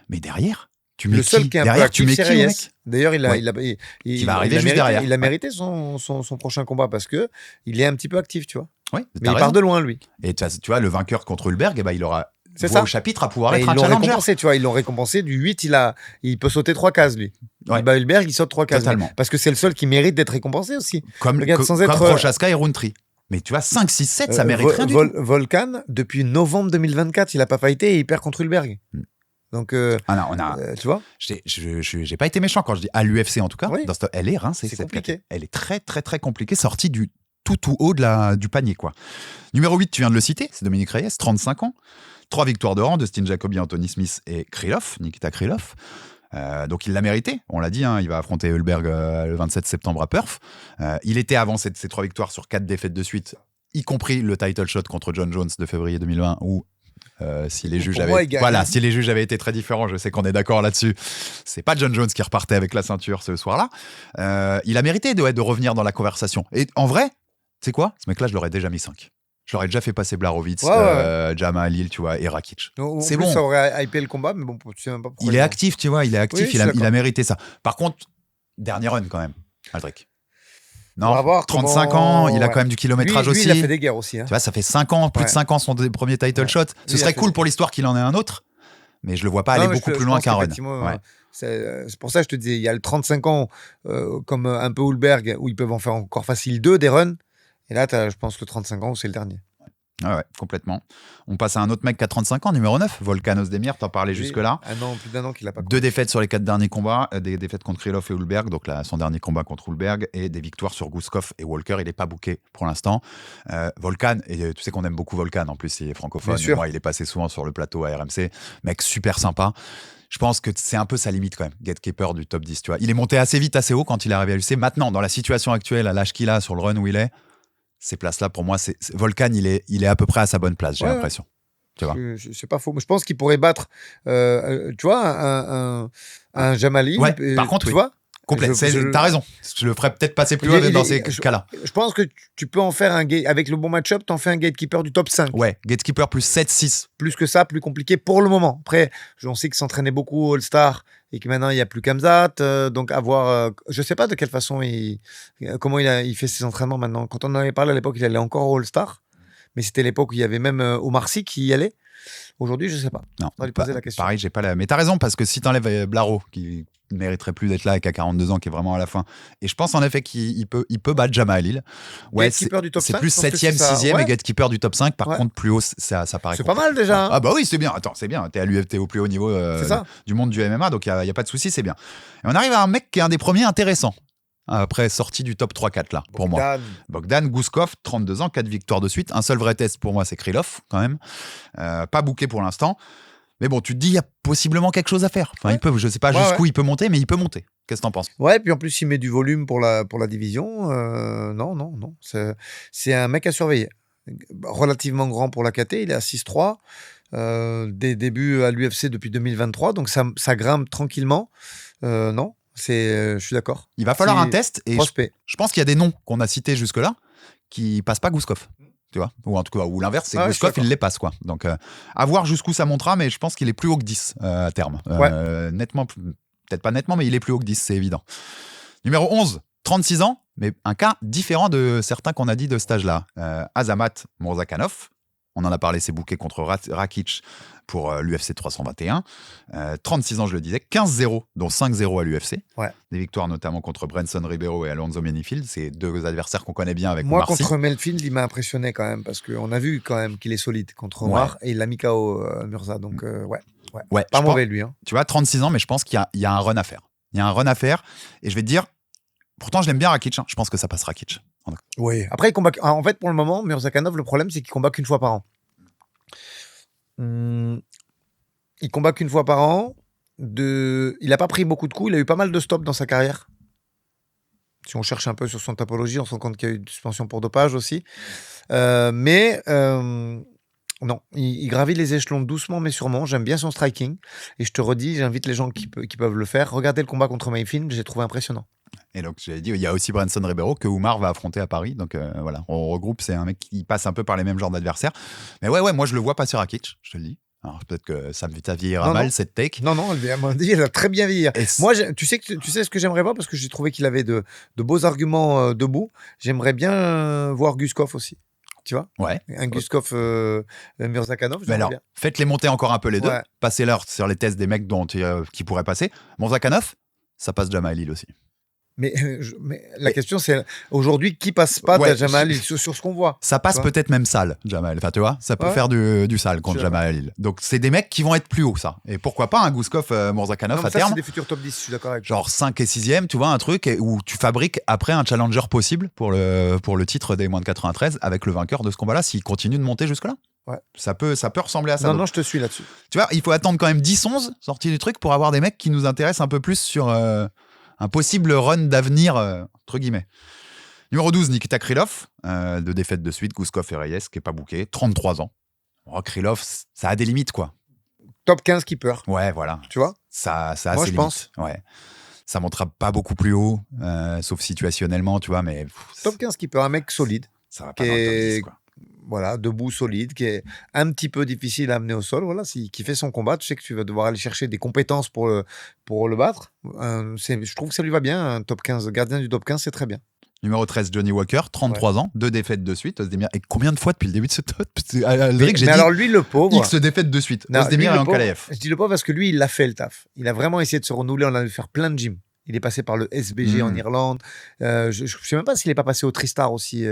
Mais derrière, tu mets le seul qui est un peu derrière, tu mets actif, c'est qui, Reyes. mec? D'ailleurs, Qui va arriver juste derrière. Il a mérité son prochain combat parce que il est un petit peu actif, tu vois. Oui, Mais il part de loin, lui. Et tu vois, le vainqueur contre Hulberg, eh ben, il aura C'est voix ça. au chapitre à pouvoir Mais être ils un l'ont challenger. récompensé, tu vois. Ils l'ont récompensé. Du 8, il peut sauter 3 cases, lui. Ouais. Il bat Hulberg, il saute 3 cases. Totalement. Parce que c'est le seul qui mérite d'être récompensé aussi. Comme Regarde, sans comme être, Prochaska et Rountree. Mais tu vois, 5, 6, 7, ça mérite rien du tout. Volkan, depuis novembre 2024, il a pas fighté et il perd contre Hulberg. Donc, tu vois, j'ai pas été méchant quand je dis à l'UFC en tout cas. Oui. Elle est rincée. C'est compliqué. Elle est très, très, très compliquée, sortie du tout haut du panier, quoi. Numéro 8, tu viens de le citer, c'est Dominique Reyes, 35 ans. 3 victoires de rang, Dustin Jacoby, Anthony Smith et Nikita Krylov. Donc il l'a mérité, on l'a dit, hein, il va affronter Hulberg le 27 septembre à Perth. Il était avant ces 3 victoires sur 4 défaites de suite, y compris le title shot contre John Jones de février 2020 où si les juges avaient été très différents, je sais qu'on est d'accord là-dessus, c'est pas John Jones qui repartait avec la ceinture ce soir-là. Il a mérité de revenir dans la conversation. Et en vrai, tu sais quoi, ce mec-là, je l'aurais déjà mis 5. Je l'aurais déjà fait passer Blachowicz, Jamal Hill, tu vois, et Rakic. C'est bon. Ça aurait hypé le combat, mais bon, tu sais même pas pourquoi. Il est actif, tu vois, il est actif, oui, il a mérité ça. Par contre, dernier run quand même, Aldric. Non, 35 ans, il a quand même du kilométrage lui, aussi. Il a fait des guerres aussi. Hein. Tu vois, ça fait 5 ans, plus de 5 ans son premier title shot. Ce serait cool pour l'histoire qu'il en ait un autre, mais je le vois pas aller beaucoup plus loin qu'un run. C'est pour ça que je te disais, il y a le 35 ans, comme un peu Hulberg, où ils peuvent en faire encore facile 2 des runs. Et là, je pense le 35 ans où c'est le dernier. Ouais, complètement. On passe à un autre mec qui a 35 ans, numéro 9, Volkan Ozdemir, t'en parlais jusque-là. Plus d'un an qu'il a pas. 2 défaites sur les 4 derniers combats, des défaites contre Krylov et Hulberg, donc là, son dernier combat contre Hulberg, et des victoires sur Guskov et Walker. Il n'est pas booké pour l'instant. Volkan, et tu sais qu'on aime beaucoup Volkan, en plus, il est francophone. Moi, il est passé souvent sur le plateau à RMC. Mec super sympa. Je pense que c'est un peu sa limite quand même, gatekeeper du top 10. Tu vois. Il est monté assez vite, assez haut quand il est arrivé à l'UFC. Maintenant, dans la situation actuelle, à l'âge qu'il a, sur le run où il est, ces places-là, pour moi, Volkan, il est à peu près à sa bonne place, j'ai l'impression. Tu vois. C'est pas faux. Mais je pense qu'il pourrait battre, tu vois, un Jamali. Ouais, par contre, tu vois. Complet. T'as raison. Je le ferais peut-être passer plus haut dans ces cas-là. Je pense que tu peux en faire avec le bon match-up, t'en fais un gatekeeper du top 5. Ouais, gatekeeper plus 7-6. Plus que ça, plus compliqué pour le moment. Après, on sait qu'il s'entraînait beaucoup au All-Star et que maintenant il n'y a plus Khamzat. Donc, je sais pas de quelle façon comment il fait ses entraînements maintenant. Quand on en avait parlé à l'époque, il allait encore au All-Star. Mais c'était l'époque où il y avait même Omar Sy qui y allait. Aujourd'hui, je sais pas. Non, on va lui poser la question. Pareil, j'ai pas la. Mais t'as raison, parce que si t'enlèves Blaro, qui ne mériterait plus d'être là et qui a 42 ans, qui est vraiment à la fin. Et je pense en effet qu'il peut battre Jamal Hill. Ouais, c'est plus 7e, 6e et gatekeeper du top 5. Par contre, plus haut, ça paraît. C'est pas mal déjà. Ah bah oui, c'est bien. Attends, c'est bien. T'es au plus haut niveau du monde du MMA, donc il n'y a pas de souci, c'est bien. Et on arrive à un mec qui est un des premiers intéressants. Après, sorti du top 3-4 là, pour moi. Bogdan Guskov, 32 ans, 4 victoires de suite. Un seul vrai test pour moi, c'est Krylov, quand même. Pas booké pour l'instant. Mais bon, tu te dis, il y a possiblement quelque chose à faire. Enfin, je sais pas jusqu'où il peut monter, mais il peut monter. Qu'est-ce que t'en penses? Ouais, puis en plus, il met du volume pour la division. Non. C'est un mec à surveiller. Relativement grand pour la KT, il est à 6'3". Des débuts à l'UFC depuis 2023, donc ça grimpe tranquillement. Non. Je suis d'accord. Il va falloir un test et je pense qu'il y a des noms qu'on a cités jusque-là qui passent pas Guskov, tu vois, ou en tout cas ou l'inverse, c'est Guskov il les passe quoi. Donc à voir jusqu'où ça montera, mais je pense qu'il est plus haut que 10 à terme. Nettement, peut-être pas nettement, mais il est plus haut que 10, c'est évident. Numéro 11, 36 ans, mais un cas différent de certains qu'on a dit de ce âge-là. Azamat Murzakanov, on en a parlé, c'est booké contre Rakic pour l'UFC 321. 36 ans, je le disais, 15-0, dont 5-0 à l'UFC. Ouais. Des victoires notamment contre Branson Ribeiro et Alonso Menifield. C'est deux adversaires qu'on connaît bien avec Moi, Omar Sy. contre Menifield, il m'a impressionné quand même, parce qu'on a vu quand même qu'il est solide contre Omar, et il l'a mis KO Murza. Donc, Ouais, pas je mauvais, pense, lui. Hein. tu vois, 36 ans, mais je pense qu'il y a un run à faire. Il y a un run à faire, et je vais te dire, pourtant, je l'aime bien Rakic. Je pense que ça passe Rakic. Oui. Après, il combat. En fait, pour le moment, Murzakanov, le problème, c'est qu'il combat qu'une fois par an. Il combat qu'une fois par an. Il n'a pas pris beaucoup de coups. Il a eu pas mal de stops dans sa carrière. Si on cherche un peu sur son topologie, on se rend compte qu'il y a eu une suspension pour dopage aussi. Non, il gravit les échelons doucement mais sûrement. J'aime bien son striking. Et je te redis, j'invite les gens qui peuvent le faire. Regardez le combat contre Mayfield, j'ai trouvé impressionnant. Et donc, j'avais dit, il y a aussi Branson Ribeiro que Oumar va affronter à Paris. Donc voilà, on regroupe. C'est un mec qui passe un peu par les mêmes genres d'adversaires. Mais ouais, moi je le vois passer Rakic, je te le dis. Alors peut-être que ça vieillira mal cette take. Non, elle a très bien vieilli. Moi, tu sais ce que j'aimerais voir, parce que j'ai trouvé qu'il avait de beaux arguments debout. J'aimerais bien voir Guskov aussi. Tu vois, un Guskov Murzakanov. Mais alors, faites-les monter encore un peu les deux. Ouais. Passez-leur sur les tests des mecs qui pourraient passer. Murzakanov, ça passe Jamal Hill aussi. Mais la question, c'est aujourd'hui, qui passe pas de Jamal Hill sur ce qu'on voit. Ça passe peut-être même sale, Jamal. Enfin, tu vois, ça peut faire du sale contre Jamal Hill. Donc, c'est des mecs qui vont être plus hauts, ça. Et pourquoi pas un Guskov Murzakanov à terme. C'est des futurs top 10, je suis d'accord avec toi. Genre 5 et 6e, tu vois, un truc où tu fabriques après un challenger possible pour le titre des moins de 93 avec le vainqueur de ce combat-là, s'il continue de monter jusque-là. Ouais. Ça peut ressembler à ça. Non, je te suis là-dessus. Tu vois, il faut attendre quand même 10-11 sorties du truc pour avoir des mecs qui nous intéressent un peu plus sur un possible run d'avenir, entre guillemets. Numéro 12, Nikita Krylov, 2 défaites de suite, Guskov et Reyes, qui n'est pas booké, 33 ans. Krylov, ça a des limites, quoi. Top 15 keeper. Ouais, voilà. Tu vois, ça a ses limites. Pense. Ouais. Ça montera pas beaucoup plus haut, sauf situationnellement, tu vois, mais... Top 15 keeper, un mec solide. Ça va pas dans le top 10, quoi. Voilà, debout, solide, qui est un petit peu difficile à amener au sol. Voilà, qui fait son combat, tu sais que tu vas devoir aller chercher des compétences pour le battre. Je trouve que ça lui va bien, un top 15. Gardien du top 15, c'est très bien. Numéro 13, Johnny Walker, 33 ans, 2 défaites de suite. Ozdemir. Et combien de fois depuis le début de ce top Aldric, j'ai dit alors lui, le pauvre... X défaites de suite. Ozdemir et Ankalaev. Je dis le pauvre parce que lui, il a fait le taf. Il a vraiment essayé de se renouveler. On a dû faire plein de gym. Il est passé par le SBG en Irlande. Je ne sais même pas s'il n'est pas passé au Tristar aussi.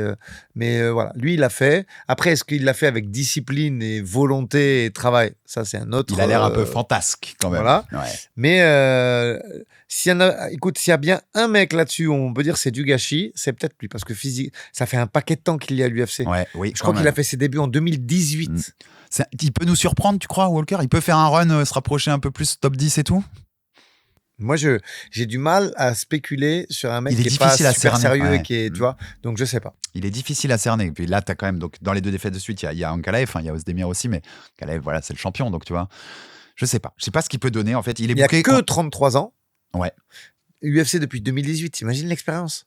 Mais voilà, lui, il l'a fait. Après, est-ce qu'il l'a fait avec discipline et volonté et travail? Ça, c'est un autre... Il a l'air un peu fantasque quand même. Voilà. Ouais. Mais s'il y a bien un mec là-dessus où on peut dire c'est du gâchis, c'est peut-être lui. Parce que physique, ça fait un paquet de temps qu'il y a à l'UFC. Oui, je crois qu'il a fait ses débuts en 2018. Il peut nous surprendre, tu crois, Walker? Il peut faire un run, se rapprocher un peu plus top 10 et tout? Moi, j'ai du mal à spéculer sur un mec qui est pas super sérieux et qui est, tu vois, donc je sais pas. Il est difficile à cerner. Et puis là, tu as quand même, donc, dans les 2 défaites de suite, il y a Ankalaev, il y a Ozdemir aussi, mais Ankalaev, voilà, c'est le champion, donc tu vois. Je sais pas ce qu'il peut donner, en fait. Il a que 33 ans. Ouais. UFC depuis 2018, imagine l'expérience.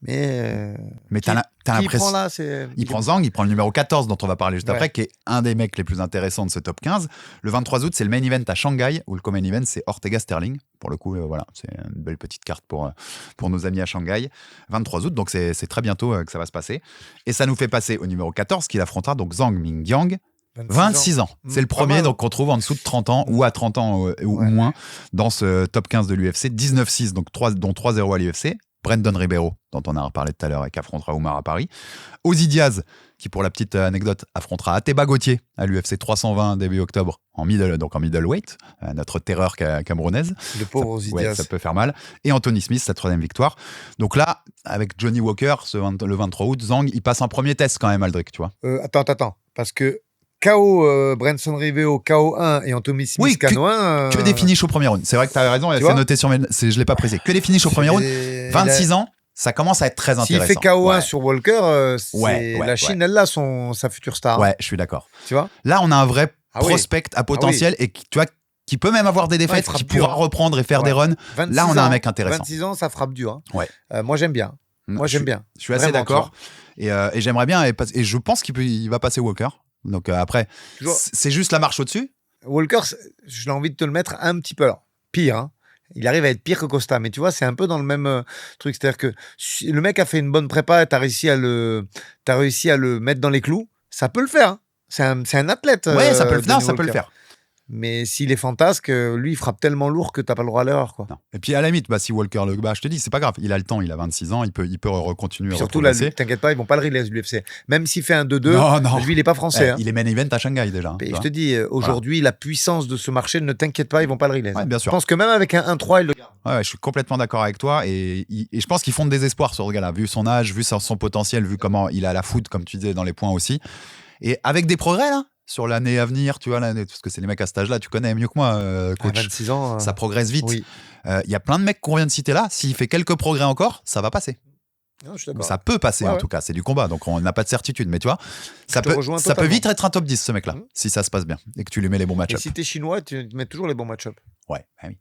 Mais t'as l'impression. Il prend Zhang, il prend le numéro 14 dont on va parler juste après, qui est un des mecs les plus intéressants de ce top 15. Le 23 août, c'est le main event à Shanghai, où le co-main event, c'est Ortega Sterling. Pour le coup, voilà, c'est une belle petite carte pour nos amis à Shanghai. 23 août, donc c'est très bientôt que ça va se passer. Et ça nous fait passer au numéro 14, qu'il affrontera donc Zhang Mingyang. 26 ans. C'est le premier donc qu'on trouve en dessous de 30 ans ou à 30 ans ou moins dans ce top 15 de l'UFC. 19-6, donc dont 3-0 à l'UFC. Brandon Ribeiro, dont on a parlé tout à l'heure et qui affrontera Oumar à Paris. Ozzy Diaz, qui pour la petite anecdote affrontera Ateba Gauthier à l'UFC 320 début octobre en middleweight, notre terreur camerounaise. Le pauvre Ozzy Diaz. Ça peut faire mal. Et Anthony Smith, sa 3e victoire. Donc là, avec Johnny Walker, le 23 août, Zhang, il passe un premier test quand même, Aldric, tu vois. Attends, parce que KO Branson Ribeiro, KO 1 et Anthony Smith, KO 1. Que des finishes au premier round. C'est vrai que tu as raison, c'est noté sur mes. Je ne l'ai pas précisé. Que des finishes au premier round. 26 ans, ça commence à être très intéressant. S'il fait KO 1 sur Walker, la Chine, elle a sa future star. Ouais, je suis d'accord. Tu vois, là, on a un vrai prospect à potentiel et tu vois, qui peut même avoir des défaites, qui pourra reprendre et faire des runs. Là, on a un mec intéressant. 26 ans, ça frappe dur. Hein. Ouais. Moi, j'aime bien. Je suis assez d'accord. Et j'aimerais bien. Et je pense qu'il va passer Walker. Donc après, c'est juste la marche au-dessus. Walker, j'ai envie de te le mettre un petit peu pire. Hein. il arrive à être pire que Costa. Mais tu vois, c'est un peu dans le même truc. C'est-à-dire que si le mec a fait une bonne prépa et t'as réussi à le mettre dans les clous, ça peut le faire. Hein. C'est un athlète. Ouais, ça peut le faire. Denis Ça peut le Walker. faire. Mais s'il est fantasque, lui, il frappe tellement lourd que t'as pas le droit à l'erreur, quoi. Non. Et puis à la limite, si Walker le bat, je te dis, c'est pas grave. Il a le temps, il a 26 ans, il peut continuer à Surtout là, progresser. t'inquiète pas, ils vont pas le release l'UFC. Même s'il fait un 2-2, Non. lui, il est pas français. Hein. Il est main event à Shanghai déjà. Et je te dis, aujourd'hui, la puissance de ce marché, ne t'inquiète pas, ils vont pas le release. Ouais, bien sûr. Je pense que même avec un 1-3, il le garde. Ouais, je suis complètement d'accord avec toi et je pense qu'ils font de désespoir sur ce gars-là, vu son âge, vu son potentiel, vu comment il a la foot, comme tu disais, dans les points aussi. Et avec des progrès, là, sur l'année à venir, tu vois, parce que c'est les mecs à cet âge-là, tu connais mieux que moi, coach. À 26 ans. Ça progresse vite. Oui. Il y a plein de mecs qu'on vient de citer là. S'il fait quelques progrès encore, ça va passer. Non, je suis d'accord. Ça peut passer en tout cas, c'est du combat, donc on n'a pas de certitude. Mais tu vois, ça peut vite être un top 10 ce mec-là, si ça se passe bien et que tu lui mets les bons match-ups. Et si t'es chinois, tu mets toujours les bons match-ups. Ouais, bah oui.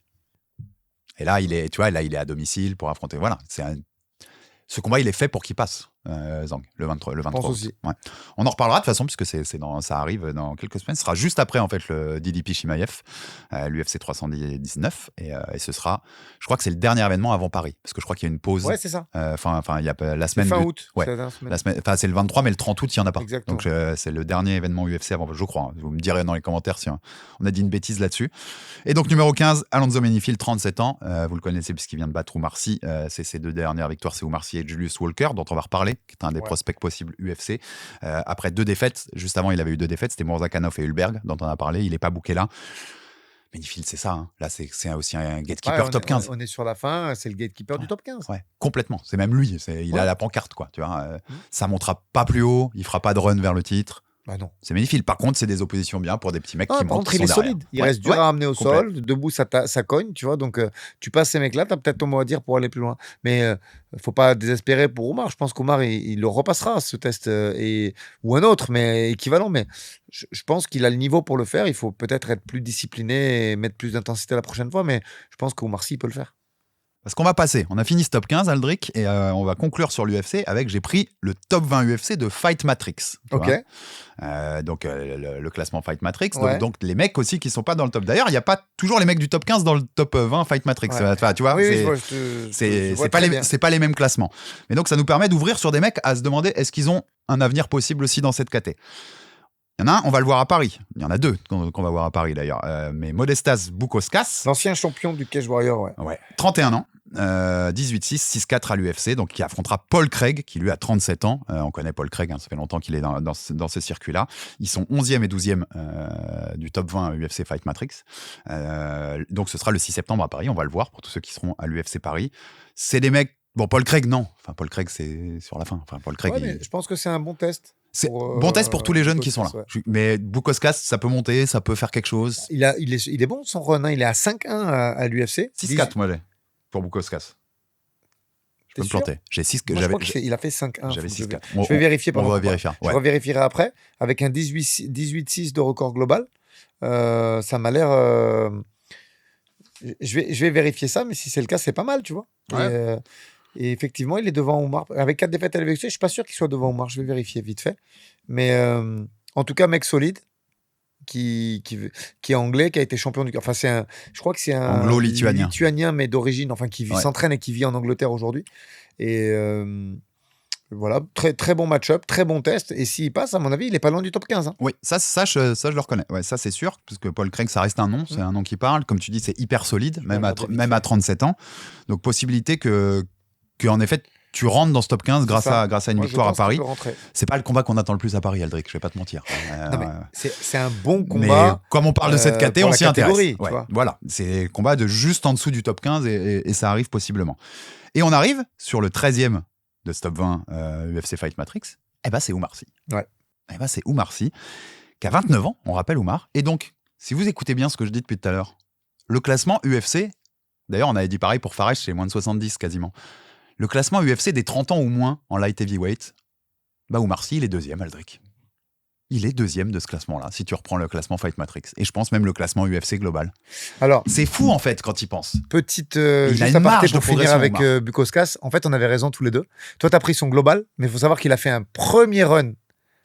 Et là, il est à domicile pour affronter. Voilà, ce combat, il est fait pour qu'il passe, Zhang, le 23. Je pense aussi. Ouais. On en reparlera de toute façon, puisque ça arrive dans quelques semaines. Ce sera juste après, en fait, le DDP Chimaev, l'UFC 319. Et ce sera, je crois que c'est le dernier événement avant Paris, parce que je crois qu'il y a une pause. Ouais, c'est ça. Enfin, il y a la semaine. Fin août. Ouais. C'est le 23, mais le 30 août, il n'y en a pas. Exactement. Donc, c'est le dernier événement UFC avant, je crois. Vous me direz dans les commentaires si on a dit une bêtise là-dessus. Et donc, numéro 15, Alonso Menifield, 37 ans. Vous le connaissez puisqu'il vient de battre Oumar Sy. C'est ses deux dernières victoires, c'est Oumar Sy et Julius Walker, dont on va reparler, qui est un des prospects possibles UFC. Après 2 défaites, juste avant, il avait eu 2 défaites, c'était Mourzakanov et Hulberg, dont on a parlé. Il n'est pas booké là. Menifield, c'est ça. Hein. Là, c'est aussi un gatekeeper top 15. On est sur la fin, c'est le gatekeeper du top 15. Ouais, complètement. C'est même lui. Il a la pancarte, quoi. Tu vois, ça montera pas plus haut. Il fera pas de run vers le titre. Bah non. C'est Menifield. Par contre, c'est des oppositions bien pour des petits mecs qui montent. Par contre, il est solide. Il reste dur à amener au sol. Debout, ça cogne, tu vois. Donc, tu passes ces mecs-là, tu as peut-être ton mot à dire pour aller plus loin. Mais faut pas désespérer pour Oumar. Je pense qu'Oumar, il le repassera, ce test, ou un autre, mais équivalent. Mais je pense qu'il a le niveau pour le faire. Il faut peut-être être plus discipliné et mettre plus d'intensité la prochaine fois. Mais je pense qu'Oumar Sy peut le faire. Parce qu'on va passer, on a fini ce top 15, Aldric, et on va conclure sur l'UFC avec, j'ai pris le top 20 UFC de Fight Matrix. Ok. Donc le classement Fight Matrix, donc les mecs aussi qui sont pas dans le top. D'ailleurs, il n'y a pas toujours les mecs du top 15 dans le top 20 Fight Matrix. Ouais. Enfin, tu vois, c'est pas les mêmes classements. Mais donc ça nous permet d'ouvrir sur des mecs à se demander est-ce qu'ils ont un avenir possible aussi dans cette caté. Il y en a un, on va le voir à Paris. Il y en a 2 qu'on va voir à Paris d'ailleurs. Mais Modestas Bukauskas. L'ancien champion du Cage Warrior, ouais. 31 ans. 18-6, 6-4 à l'UFC, donc qui affrontera Paul Craig, qui lui a 37 ans. On connaît Paul Craig, ça fait longtemps qu'il est dans ce circuit-là. Ils sont 11e et 12e du top 20 UFC Fight Matrix. Donc ce sera le 6 septembre à Paris, on va le voir pour tous ceux qui seront à l'UFC Paris. C'est des mecs. Bon, Paul Craig, non. Enfin, Paul Craig, c'est sur la fin. Enfin, Paul Craig. Mais je pense que c'est un bon test. C'est bon test pour tous les jeunes qui sont là. Ouais. Mais Bukauskas, ça peut monter, ça peut faire quelque chose. Il est bon son run, hein. Il est à 5-1 à l'UFC. 6-4, moi, j'ai. Pour Bukauskas. Je peux me planter. J'ai 6 que j'avais. Il a fait 5-1. J'avais 6-4. Je vais vérifier pendant. On va vérifier. Je revérifierai après. Avec un 18-6 de record global. Ça m'a l'air. Je vais vérifier ça, mais si c'est le cas, c'est pas mal, tu vois. Ouais. Et effectivement, il est devant Oumar. Avec 4 défaites à l'UFC, je suis pas sûr qu'il soit devant Oumar. Je vais vérifier vite fait. Mais en tout cas, mec solide. Qui est anglais, qui a été champion du... Enfin, je crois que c'est un anglo-lituanien. Lituanien, mais d'origine, enfin, qui s'entraîne et qui vit en Angleterre aujourd'hui. Et voilà, très, très bon match-up, très bon test. Et s'il passe, à mon avis, il est pas loin du top 15. Hein. Oui, ça je le reconnais. Ouais, ça, c'est sûr, parce que Paul Craig, ça reste un nom. C'est un nom qui parle. Comme tu dis, c'est hyper solide, même à 37 ans. Donc, possibilité en effet, tu rentres dans ce top 15 grâce à une victoire à Paris. C'est pas le combat qu'on attend le plus à Paris, Aldric, je vais pas te mentir. Non, mais c'est un bon combat. Mais comme on parle de cette caté, on s'y intéresse. Ouais, voilà, c'est le combat de juste en dessous du top 15 et ça arrive possiblement. Et on arrive sur le 13e de ce top 20 UFC Fight Matrix. Eh ben, c'est Oumar Sy. Ouais. Eh ben, c'est Oumar Sy, qui a 29 ans, on rappelle Oumar. Et donc, si vous écoutez bien ce que je dis depuis tout à l'heure, le classement UFC, d'ailleurs, on avait dit pareil pour Fares, c'est moins de 70 quasiment. Le classement UFC des 30 ans ou moins en light heavyweight, bah Oumar Sy, il est 2e, Aldric. Il est 2e de ce classement-là, si tu reprends le classement Fight Matrix. Et je pense même le classement UFC global. Alors, c'est fou, en fait, quand il pense. Petite juste aparté pour finir avec Bukauskas. En fait, on avait raison tous les deux. Toi, tu as pris son global, mais il faut savoir qu'il a fait un premier run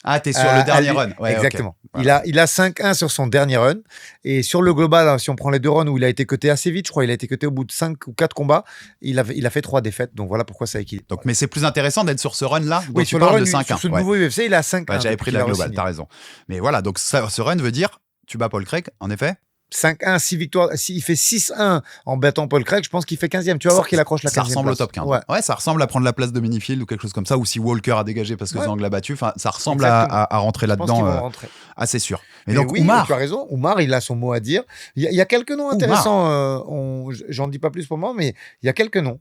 Ah, t'es sur le dernier run. Ouais, exactement. Okay. Voilà. Il a 5-1 sur son dernier run. Et sur le global, si on prend les 2 runs où il a été coté assez vite, je crois, il a été coté au bout de 5 ou 4 combats, il a fait 3 défaites. Donc voilà pourquoi ça équilibre. Donc, mais c'est plus intéressant d'être sur ce run-là. Oui, sur le run, de 5-1. Sur ce nouveau UFC, il a 5-1. J'avais pris la globale, t'as raison. Mais voilà, donc ce run veut dire, tu bats Paul Craig, en effet. 5-1, 6 victoires. S'il fait 6-1 en battant Paul Craig, je pense qu'il fait 15e. Tu vas voir qu'il accroche la 15e. Ça ressemble place. Au top 15. Ouais, ça ressemble à prendre la place de Minifield ou quelque chose comme ça. Ou si Walker a dégagé parce que Zhang l'a battu. Ça ressemble à rentrer là-dedans. C'est sûr. Et donc, oui, Oumar. Tu as raison. Oumar, il a son mot à dire. Il y a quelques noms intéressants. J'en dis pas plus pour moi, mais il y a quelques noms.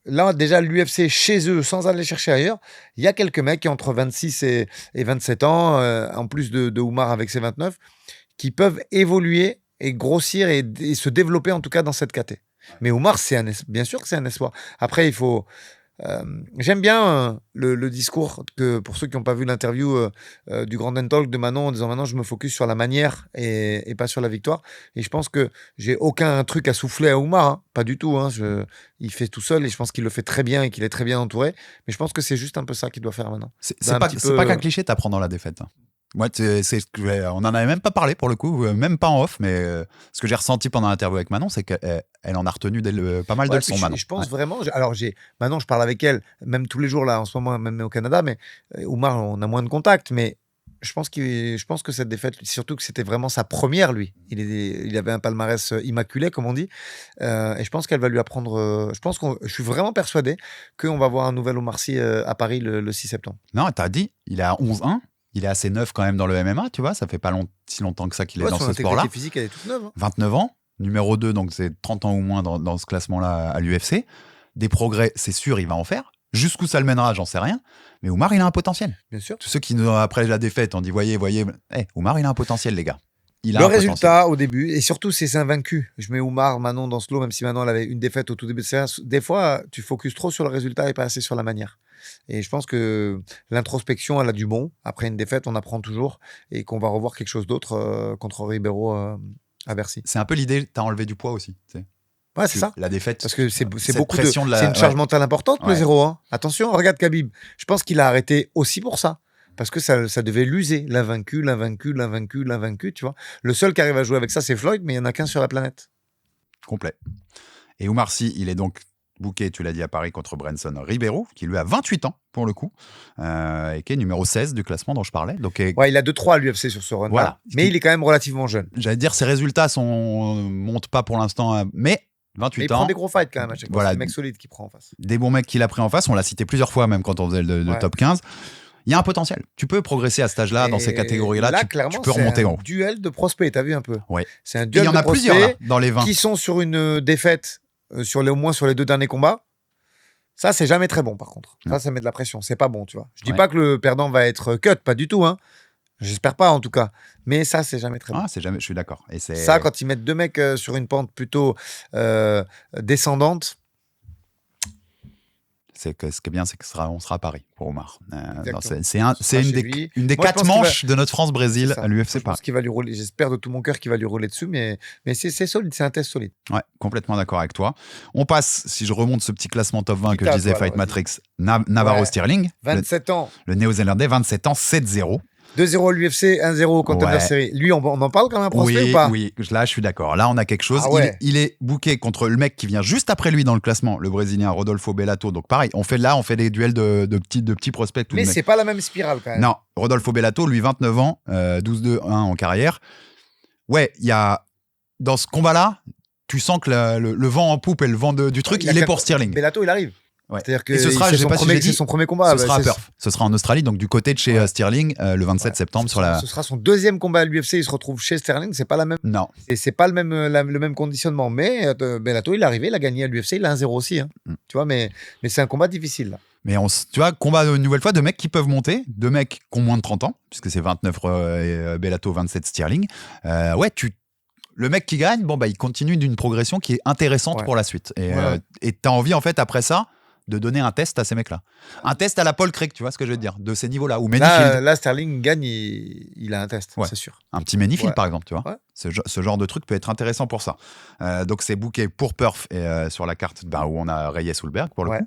Là, déjà, l'UFC chez eux, sans aller chercher ailleurs, il y a quelques mecs qui ont entre 26 et 27 ans, en plus de Oumar avec ses 29, qui peuvent évoluer et grossir et se développer en tout cas dans cette caté. Mais Oumar, bien sûr que c'est un espoir. Après, il faut... j'aime bien le discours que, pour ceux qui n'ont pas vu l'interview du Grand Talk de Manon en disant maintenant je me focus sur la manière et pas sur la victoire. Et je pense que j'ai aucun truc à souffler à Oumar, hein. Pas du tout. Hein. Il fait tout seul et je pense qu'il le fait très bien et qu'il est très bien entouré. Mais je pense que c'est juste un peu ça qu'il doit faire maintenant. C'est pas qu'un cliché, t'apprends dans la défaite. Hein. Moi, on n'en avait même pas parlé pour le coup, même pas en off, mais ce que j'ai ressenti pendant l'interview avec Manon, c'est qu'elle en a retenu pas mal de leçons, Manon. Je pense vraiment. Alors, Manon, je parle avec elle, même tous les jours, là, en ce moment, même au Canada, mais Oumar, on a moins de contacts, mais je pense que cette défaite, surtout que c'était vraiment sa première, lui. Il avait un palmarès immaculé, comme on dit, et je pense qu'elle va lui apprendre. Je suis vraiment persuadé qu'on va voir un nouvel Oumar Sy à Paris le 6 septembre. Non, t'as dit, il est à 11-1. Il est assez neuf quand même dans le MMA, tu vois. Ça fait pas si longtemps que ça qu'il est dans ce sport-là. Son intégrité physique, elle est toute neuve. Hein. 29 ans, numéro 2, donc c'est 30 ans ou moins dans ce classement-là à l'UFC. Des progrès, c'est sûr, il va en faire. Jusqu'où ça le mènera, j'en sais rien. Mais Oumar, il a un potentiel. Bien sûr. Tous ceux qui, après la défaite, ont dit, voyez, Oumar, il a un potentiel, les gars. Le résultat au début, et surtout c'est invaincu. Je mets Oumar, Manon dans ce lot, même si Manon elle avait une défaite au tout début de séance. Des fois, tu focuses trop sur le résultat et pas assez sur la manière. Et je pense que l'introspection, elle a du bon. Après une défaite, on apprend toujours et qu'on va revoir quelque chose d'autre contre Ribeiro à Bercy. C'est un peu l'idée, t'as enlevé du poids aussi. T'sais. Ouais, c'est ça. La défaite. Parce que c'est beaucoup c'est une charge mentale importante, le 0. Hein. Attention, regarde Khabib. Je pense qu'il a arrêté aussi pour ça. Parce que ça devait l'user. L'invaincu, tu vois. Le seul qui arrive à jouer avec ça, c'est Floyd, mais il n'y en a qu'un sur la planète. Complet. Et Oumar Sy, il est donc booké, tu l'as dit, à Paris contre Branson Ribeiro, qui lui a 28 ans pour le coup, et qui est numéro 16 du classement dont je parlais. Donc, il a 2-3 à l'UFC sur ce run. Voilà. Mais il est quand même relativement jeune. J'allais dire, ses résultats montent pas pour l'instant, mais 28 ans. Il prend des gros fights quand même à chaque fois. Voilà, c'est des mecs solides qu'il prend en face. Des bons mecs qu'il a pris en face, on l'a cité plusieurs fois même quand on faisait le top 15. Il y a un potentiel. Tu peux progresser à cet âge-là, dans ces catégories-là. Tu peux remonter en haut. C'est un duel de prospects, t'as vu un peu. Oui. C'est un duel de prospects. Il y en a plusieurs là, dans les 20. Qui sont sur une défaite, au moins sur les 2 derniers combats. Ça, c'est jamais très bon, par contre. Ça met de la pression. C'est pas bon, tu vois. Je dis pas que le perdant va être cut, pas du tout. Hein. J'espère pas, en tout cas. Mais ça, c'est jamais très bon. Je suis d'accord. Et ça, quand ils mettent 2 mecs sur une pente plutôt descendante. Ce qui est bien, c'est qu'on sera à Paris pour Omar. C'est une des 4 manches de notre France-Brésil à l'UFC Paris. J'espère de tout mon cœur qu'il va lui rouler dessus, mais c'est solide, c'est un test solide. Ouais, complètement d'accord avec toi. On passe, si je remonte ce petit classement top 20 que je disais, Fight Matrix, Navarro Sterling. 27 ans. Le néo-zélandais, 27 ans, 7-0. 2-0 à l'UFC, 1-0 au Contender Series. Lui, on en parle comme un prospect ou pas? Oui, là, je suis d'accord. Là, on a quelque chose. Il est booké contre le mec qui vient juste après lui dans le classement, le Brésilien Rodolfo Bellato. Donc, pareil, on fait des duels de petits prospects. Mais c'est pas la même spirale, quand même. Non, Rodolfo Bellato, lui, 29 ans, 12-2-1 en carrière. Ouais, il y a... Dans ce combat-là, tu sens que le vent en poupe et le vent du truc, il est pour Sterling. Bellato, il arrive. Ouais. C'est-à-dire que c'est son premier combat. Ce sera à Perth. Ce sera en Australie, donc du côté de chez Sterling, le 27 septembre. Ce sera son 2e combat à l'UFC. Il se retrouve chez Sterling. C'est pas la même. Non. C'est pas le même conditionnement. Mais Bellato, il est arrivé, il a gagné à l'UFC, il a 1-0 aussi. Hein. Tu vois, mais c'est un combat difficile là. Mais tu vois, combat une nouvelle fois de mecs qui peuvent monter, de mecs qui ont moins de 30 ans, puisque c'est 29 Bellato, 27 Sterling. Le mec qui gagne, il continue d'une progression qui est intéressante pour la suite. Et t'as envie, en fait, après ça, de donner un test à ces mecs-là. Un test à la Paul Craig, tu vois ce que je veux dire, de ces niveaux-là. Ou là, Sterling gagne, il a un test, c'est sûr. Un petit Menifield, par exemple, tu vois. Ouais. Ce genre de truc peut être intéressant pour ça. Donc, c'est booké pour Perth et sur la carte où on a Reyes-Hulberg, pour le coup.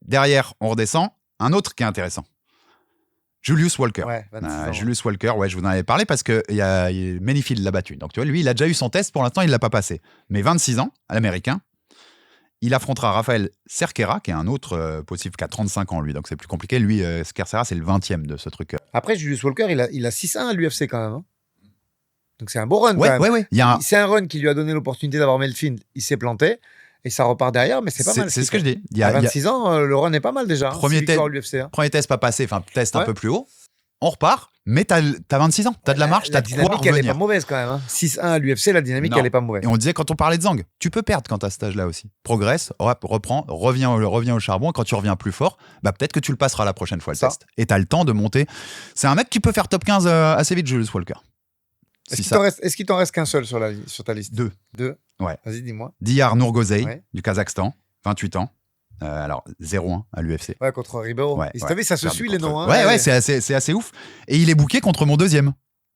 Derrière, on redescend. Un autre qui est intéressant. Julius Walker. Ouais, 26 ans. Julius Walker, ouais, je vous en avais parlé parce que Menifield l'a battu. Donc, tu vois, lui, il a déjà eu son test. Pour l'instant, il ne l'a pas passé. Mais 26 ans, à l'américain, il affrontera Rafael Cerquera, qui est un autre possible qui a 35 ans, lui. Donc, c'est plus compliqué. Lui, Cerquera, c'est le 20e de ce truc. Après, Julius Walker, il a 6-1 à l'UFC quand même. Hein. Donc, c'est un beau run Ouais, quand même. ouais. C'est un run qui lui a donné l'opportunité d'avoir Melfield. Il s'est planté. Et ça repart derrière, mais c'est pas mal. C'est ce que je dis. À 26 ans, le run est pas mal déjà. Premier test pas passé, enfin, test un peu plus haut. On repart, mais t'as 26 ans, t'as de la marche, t'as de quoi revenir. La dynamique, elle est pas mauvaise quand même. Hein. 6-1 à l'UFC, la dynamique, elle est pas mauvaise. Et on disait, quand on parlait de Zhang, tu peux perdre quand t'as cet âge-là aussi. Progresse, reprends, reviens au charbon. Et quand tu reviens plus fort, bah, peut-être que tu le passeras la prochaine fois, le test. Et t'as le temps de monter. C'est un mec qui peut faire top 15 assez vite, Julius Walker. Est-ce qu'il t'en reste qu'un seul sur ta liste? Deux. Ouais. Vas-y, dis-moi. Diyar Nurgozei, du Kazakhstan, 28 ans. Alors, 0-1 à l'UFC. Ouais, contre Ribeiro. Ouais, t'as vu, ça se suit les noms. Hein, ouais, c'est assez ouf. Et il est booké contre mon deuxième,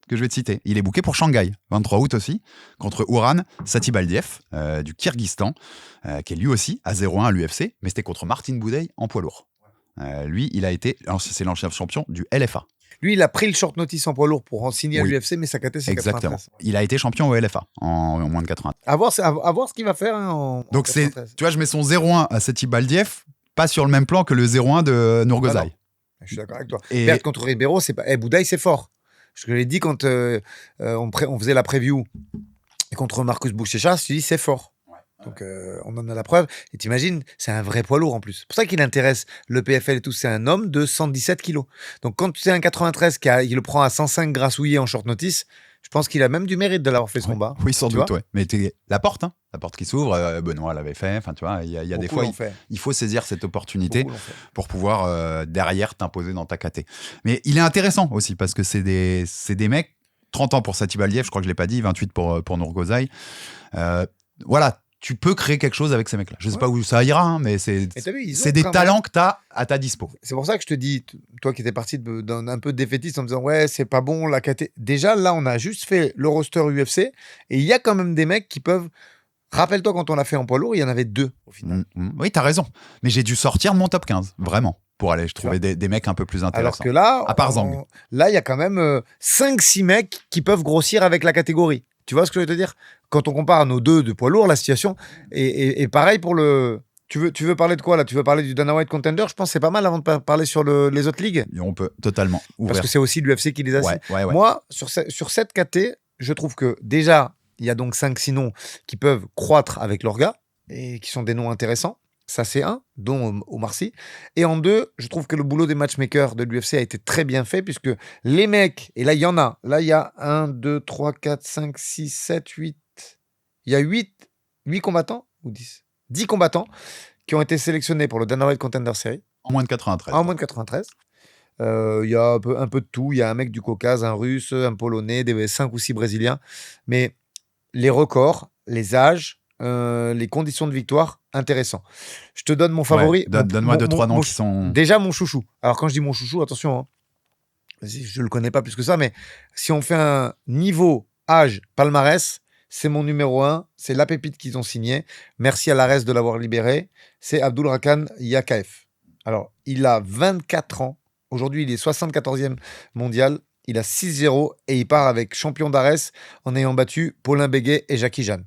que je vais te citer. Il est booké pour Shanghai, 23 août aussi, contre Uran Satibaldiev, du Kyrgyzstan, qui est lui aussi à 0-1 à l'UFC, mais c'était contre Martin Boudey en poids lourd. Lui, c'est l'ancien champion du LFA. Lui, il a pris le short notice en poids lourd pour en signer à l'UFC, mais sa caté, c'est 93. Exactement. Il a été champion au LFA en moins de 80. À voir ce qu'il va faire en Donc, 93. tu vois, je mets son 0-1 à Satibaldiev, pas sur le même plan que le 0-1 de Nurgozai. Ah, je suis d'accord avec toi. Perdre contre Ribeiro, c'est pas. Boudai, c'est fort. Je te l'ai dit quand on faisait la preview et contre Marcus Bouchecha, je te dis c'est fort. Donc, on en a la preuve. Et t'imagines, c'est un vrai poids lourd en plus. C'est pour ça qu'il intéresse le PFL et tout. C'est un homme de 117 kilos. Donc, quand tu es un 93 qui le prend à 105 grassouillé en short notice, je pense qu'il a même du mérite de l'avoir fait ce combat. Oui, sans doute, ouais. Mais la porte qui s'ouvre, Benoît l'avait fait. Enfin, tu vois, il y a des fois, il faut saisir cette opportunité pour pouvoir derrière t'imposer dans ta KT. Mais il est intéressant aussi parce que c'est des mecs, 30 ans pour Satibaldiev, je crois que je l'ai pas dit, 28 pour Nurgozai. Voilà. Tu peux créer quelque chose avec ces mecs-là. Je sais pas où ça ira, hein, mais c'est des talents que tu as à ta dispo. C'est pour ça que je te dis, toi qui étais parti d'un peu défaitiste en me disant ouais, c'est pas bon la KT. Déjà, là, on a juste fait le roster UFC et il y a quand même des mecs qui peuvent. Rappelle-toi, quand on l'a fait en poids lourd, il y en avait 2 au final. Oui, t'as raison. Mais j'ai dû sortir mon top 15, vraiment, pour aller trouver des mecs un peu plus intéressants. Alors que là, à part Zhang. Là, il y a quand même 5-6 mecs qui peuvent grossir avec la catégorie. Tu vois ce que je veux te dire? Quand on compare nos deux de poids lourd, la situation est pareil pour le. Tu veux parler de quoi là? Tu veux parler du Dana White Contender? Je pense que c'est pas mal avant de parler sur les autres ligues. On peut totalement ouvrir. Parce que c'est aussi l'UFC qui les a. Ouais. Moi, sur cette KT, je trouve que déjà, il y a donc 5-6 noms qui peuvent croître avec leur gars et qui sont des noms intéressants. Ça, c'est un, dont Omar Sy. Et en 2, je trouve que le boulot des matchmakers de l'UFC a été très bien fait, puisque les mecs, et là, il y en a. Là, il y a 1, 2, 3, 4, 5, 6, 7, 8. Il y a 8 combattants, ou 10 10 combattants qui ont été sélectionnés pour le Dana White Contender Series. En moins de 93. En moins de 93. Il y a un peu de tout. Il y a un mec du Caucase, un Russe, un Polonais, 5 ou 6 Brésiliens. Mais les records, les âges, les conditions de victoire, intéressant. Je te donne mon favori. Donne-moi 2-3 noms qui sont... Déjà, mon chouchou. Alors, quand je dis mon chouchou, attention, hein, je ne le connais pas plus que ça, mais si on fait un niveau, âge, palmarès, c'est mon numéro 1, c'est la pépite qu'ils ont signé. Merci à l'ARES de l'avoir libéré. C'est Abdulrakhman Yakaev. Alors, il a 24 ans. Aujourd'hui, il est 74e mondial. Il a 6-0 et il part avec champion d'ARES en ayant battu Paulin Béguet et Jackie Jeanne.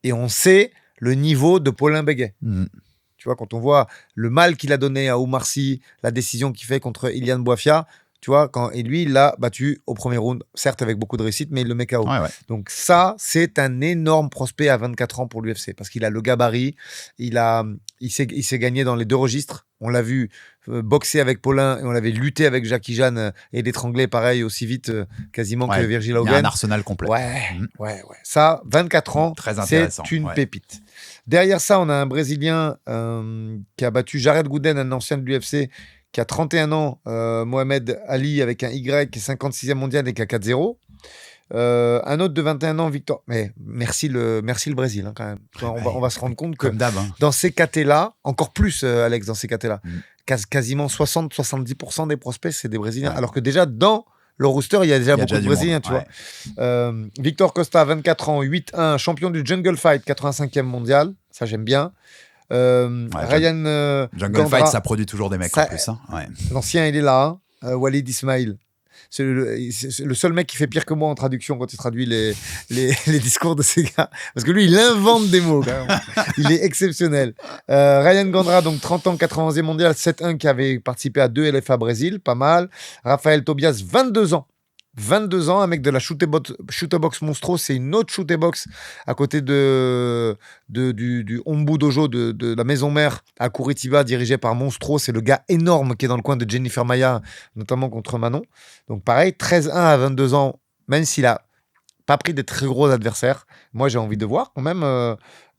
Et on sait le niveau de Paulin Béguet. Tu vois, quand on voit le mal qu'il a donné à Omar Sy, la décision qu'il fait contre Ilian Boifia, tu vois, et lui, il l'a battu au premier round, certes avec beaucoup de réussite, mais il le met KO. Ouais. Donc ça, c'est un énorme prospect à 24 ans pour l'UFC, parce qu'il a le gabarit, il s'est gagné dans les 2 registres. On l'a vu boxer avec Paulin et on l'avait lutté avec Jackie Jeanne et l'étrangler pareil aussi vite quasiment que Virgil Hogan. Il y a un arsenal complet. Ouais. Ça, 24 ans, c'est une pépite. Derrière ça, on a un Brésilien qui a battu Jared Gooden, un ancien de l'UFC, qui a 31 ans, Mohamed Ali avec un Y, qui est 56e mondial et qui a 4-0. Un autre de 21 ans, Victor. Mais merci le Brésil, hein, quand même. On va se rendre compte que dans ces KT-là, encore plus, Alex, dans ces KT-là, quasiment 60-70% des prospects, c'est des Brésiliens. Alors que déjà, dans le rooster, il y a déjà beaucoup de Brésiliens, tu vois. Victor Costa, 24 ans, 8-1, champion du Jungle Fight, 85e mondial. Ça, j'aime bien. Ryan Jungle Gandra, Fight, ça produit toujours des mecs en plus. Hein. L'ancien, il est là. Hein. Walid Ismail. C'est le seul mec qui fait pire que moi en traduction quand il traduit les discours de ces gars. Parce que lui, il invente des mots. Quand même. Il est exceptionnel. Ryan Gondra, donc 30 ans, 91e mondial, 7-1, qui avait participé à 2 LFA Brésil, pas mal. Raphaël Tobias, 22 ans. 22 ans, un mec de la Shootbox Monstro, c'est une autre Shootbox à côté du Ombu Dojo de la maison mère à Curitiba, dirigé par Monstro. C'est le gars énorme qui est dans le coin de Jennifer Maia, notamment contre Manon. Donc pareil, 13-1 à 22 ans, même s'il a pas pris des très gros adversaires. Moi, j'ai envie de voir quand même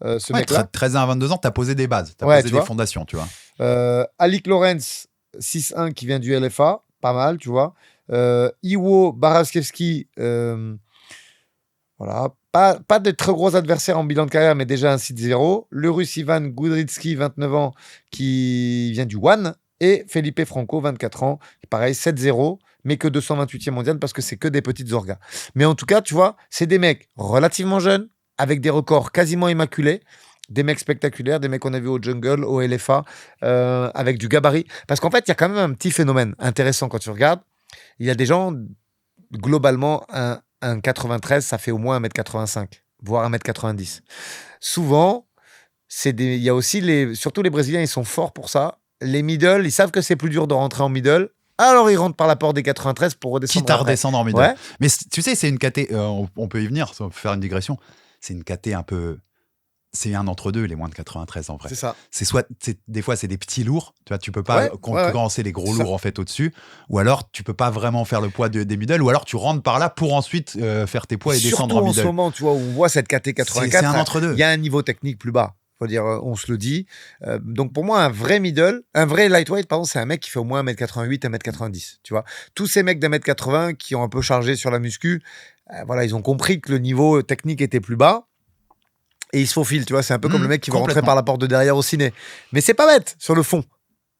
ce mec-là. 13 à 22 ans, t'as posé des bases, t'as posé des fondations, tu vois. Alik Lorenz, 6-1, qui vient du LFA, pas mal, tu vois. Iwo Baraskevski, voilà, pas de très gros adversaires en bilan de carrière, mais déjà un 6-0. Le Russe Ivan Gudritsky, 29 ans, qui vient du One. Et Felipe Franco, 24 ans, pareil, 7-0, mais que 228e mondial parce que c'est que des petites orgas. Mais en tout cas, tu vois, c'est des mecs relativement jeunes, avec des records quasiment immaculés. Des mecs spectaculaires, des mecs qu'on a vus au Jungle, au LFA, avec du gabarit. Parce qu'en fait, il y a quand même un petit phénomène intéressant quand tu regardes. Il y a des gens, globalement, un 93, ça fait au moins 1m85, voire 1m90. Souvent, il y a aussi, surtout les Brésiliens, ils sont forts pour ça. Les middle, ils savent que c'est plus dur de rentrer en middle. Alors, ils rentrent par la porte des 93 pour redescendre. Quitte à redescendre en middle. Ouais. Mais tu sais, c'est une caté, on peut y venir, on peut faire une digression. C'est une caté un peu... C'est un entre-deux, les moins de 93 en vrai. C'est ça. Des fois, c'est des petits lourds. Tu vois, tu peux pas concurrencer les gros lourds en fait au-dessus. Ou alors, tu peux pas vraiment faire le poids des middle. Ou alors, tu rentres par là pour ensuite faire tes poids et descendre en middle. Surtout en ce moment, tu vois, où on voit cette KT 84. C'est un entre-deux. Il y a un niveau technique plus bas. Faut dire, on se le dit. Donc pour moi, un vrai lightweight, pardon, c'est un mec qui fait au moins 1m88, 1m90. Tu vois, tous ces mecs d'1m80 qui ont un peu chargé sur la muscu, voilà, ils ont compris que le niveau technique était plus bas. Et il se faufile, tu vois, c'est un peu comme le mec qui va rentrer par la porte de derrière au ciné. Mais c'est pas bête, sur le fond.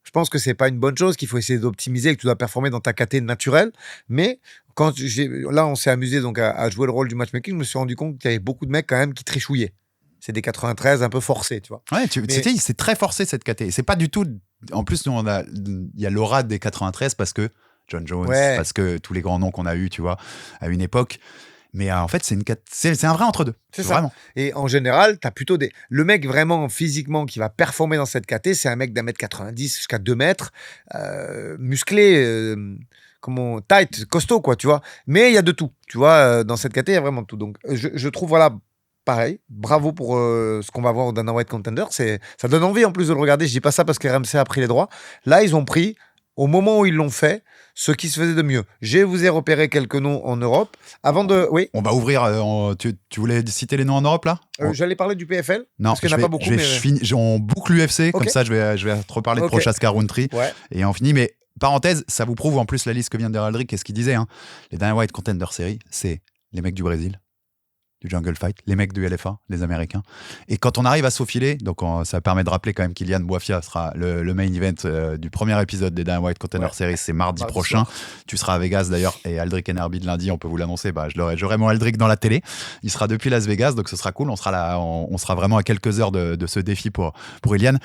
Je pense que c'est pas une bonne chose, qu'il faut essayer d'optimiser et que tu dois performer dans ta KT naturelle. Mais là, on s'est amusé donc à jouer le rôle du matchmaking, je me suis rendu compte qu'il y avait beaucoup de mecs quand même qui trichouillaient. C'est des 93 un peu forcés, tu vois. Ouais, c'est très forcé cette KT. C'est pas du tout... En plus, nous, il y a l'aura des 93 parce que John Jones, parce que tous les grands noms qu'on a eus, tu vois, à une époque... Mais en fait, c'est un vrai entre-deux. C'est ça. Vraiment. Et en général, tu as plutôt le mec vraiment physiquement qui va performer dans cette KT, c'est un mec d'1m90 jusqu'à 2 mètres, musclé, tight, costaud, quoi, tu vois. Mais il y a de tout, tu vois. Dans cette KT, il y a vraiment de tout. Donc, je trouve, voilà, pareil, bravo pour ce qu'on va voir au Dana White Contender. Ça donne envie en plus de le regarder. Je dis pas ça parce que RMC a pris les droits. Là, ils ont pris, au moment où ils l'ont fait, ce qui se faisait de mieux. Je vous ai repéré quelques noms en Europe. Avant de... Oui. On va ouvrir... tu voulais citer les noms en Europe, là J'allais parler du PFL. Non, parce qu'il n'y en a pas beaucoup. On boucle l'UFC, comme ça je vais te reparler de Prochaska Roundtree. Ouais. Et on finit. Mais parenthèse, ça vous prouve en plus la liste que vient de dire Aldric et ce qu'il disait. Les Dana White Contender Series, c'est les mecs du Brésil, du Jungle Fight, les mecs du LFA, les Américains. Et quand on arrive à s'aufiler, donc ça permet de rappeler quand même qu'Ilian Boifia sera le main event du premier épisode des Dana White Contender Series, c'est mardi prochain. Tu seras à Vegas d'ailleurs, et Aldric Enerby de lundi, on peut vous l'annoncer, j'aurai mon Aldric dans la télé. Il sera depuis Las Vegas, donc ce sera cool. On sera vraiment à quelques heures de ce défi pour Ilian.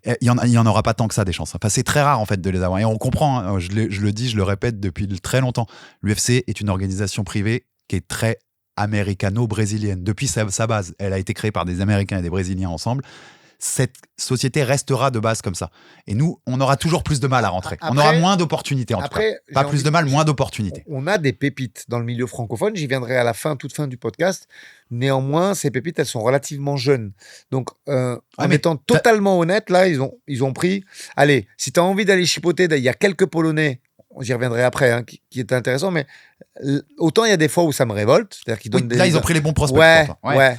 Il y en aura pas tant que ça des chances. Enfin, c'est très rare en fait de les avoir. Et on comprend, je le dis, je le répète depuis très longtemps, l'UFC est une organisation privée qui est très américano-brésilienne. Depuis sa base, elle a été créée par des Américains et des Brésiliens ensemble. Cette société restera de base comme ça. Et nous, on aura toujours plus de mal à rentrer. On aura moins d'opportunités en tout cas. Pas plus de mal, moins d'opportunités. On a des pépites dans le milieu francophone. J'y viendrai à la toute fin du podcast. Néanmoins, ces pépites, elles sont relativement jeunes. Donc, en étant totalement honnête, là, ils ont pris... Allez, si tu as envie d'aller chipoter, il y a quelques Polonais, j'y reviendrai après, qui est intéressant, mais autant il y a des fois où ça me révolte, c'est-à-dire qu'ils donnent là ils ont pris les bons prospects. Ouais.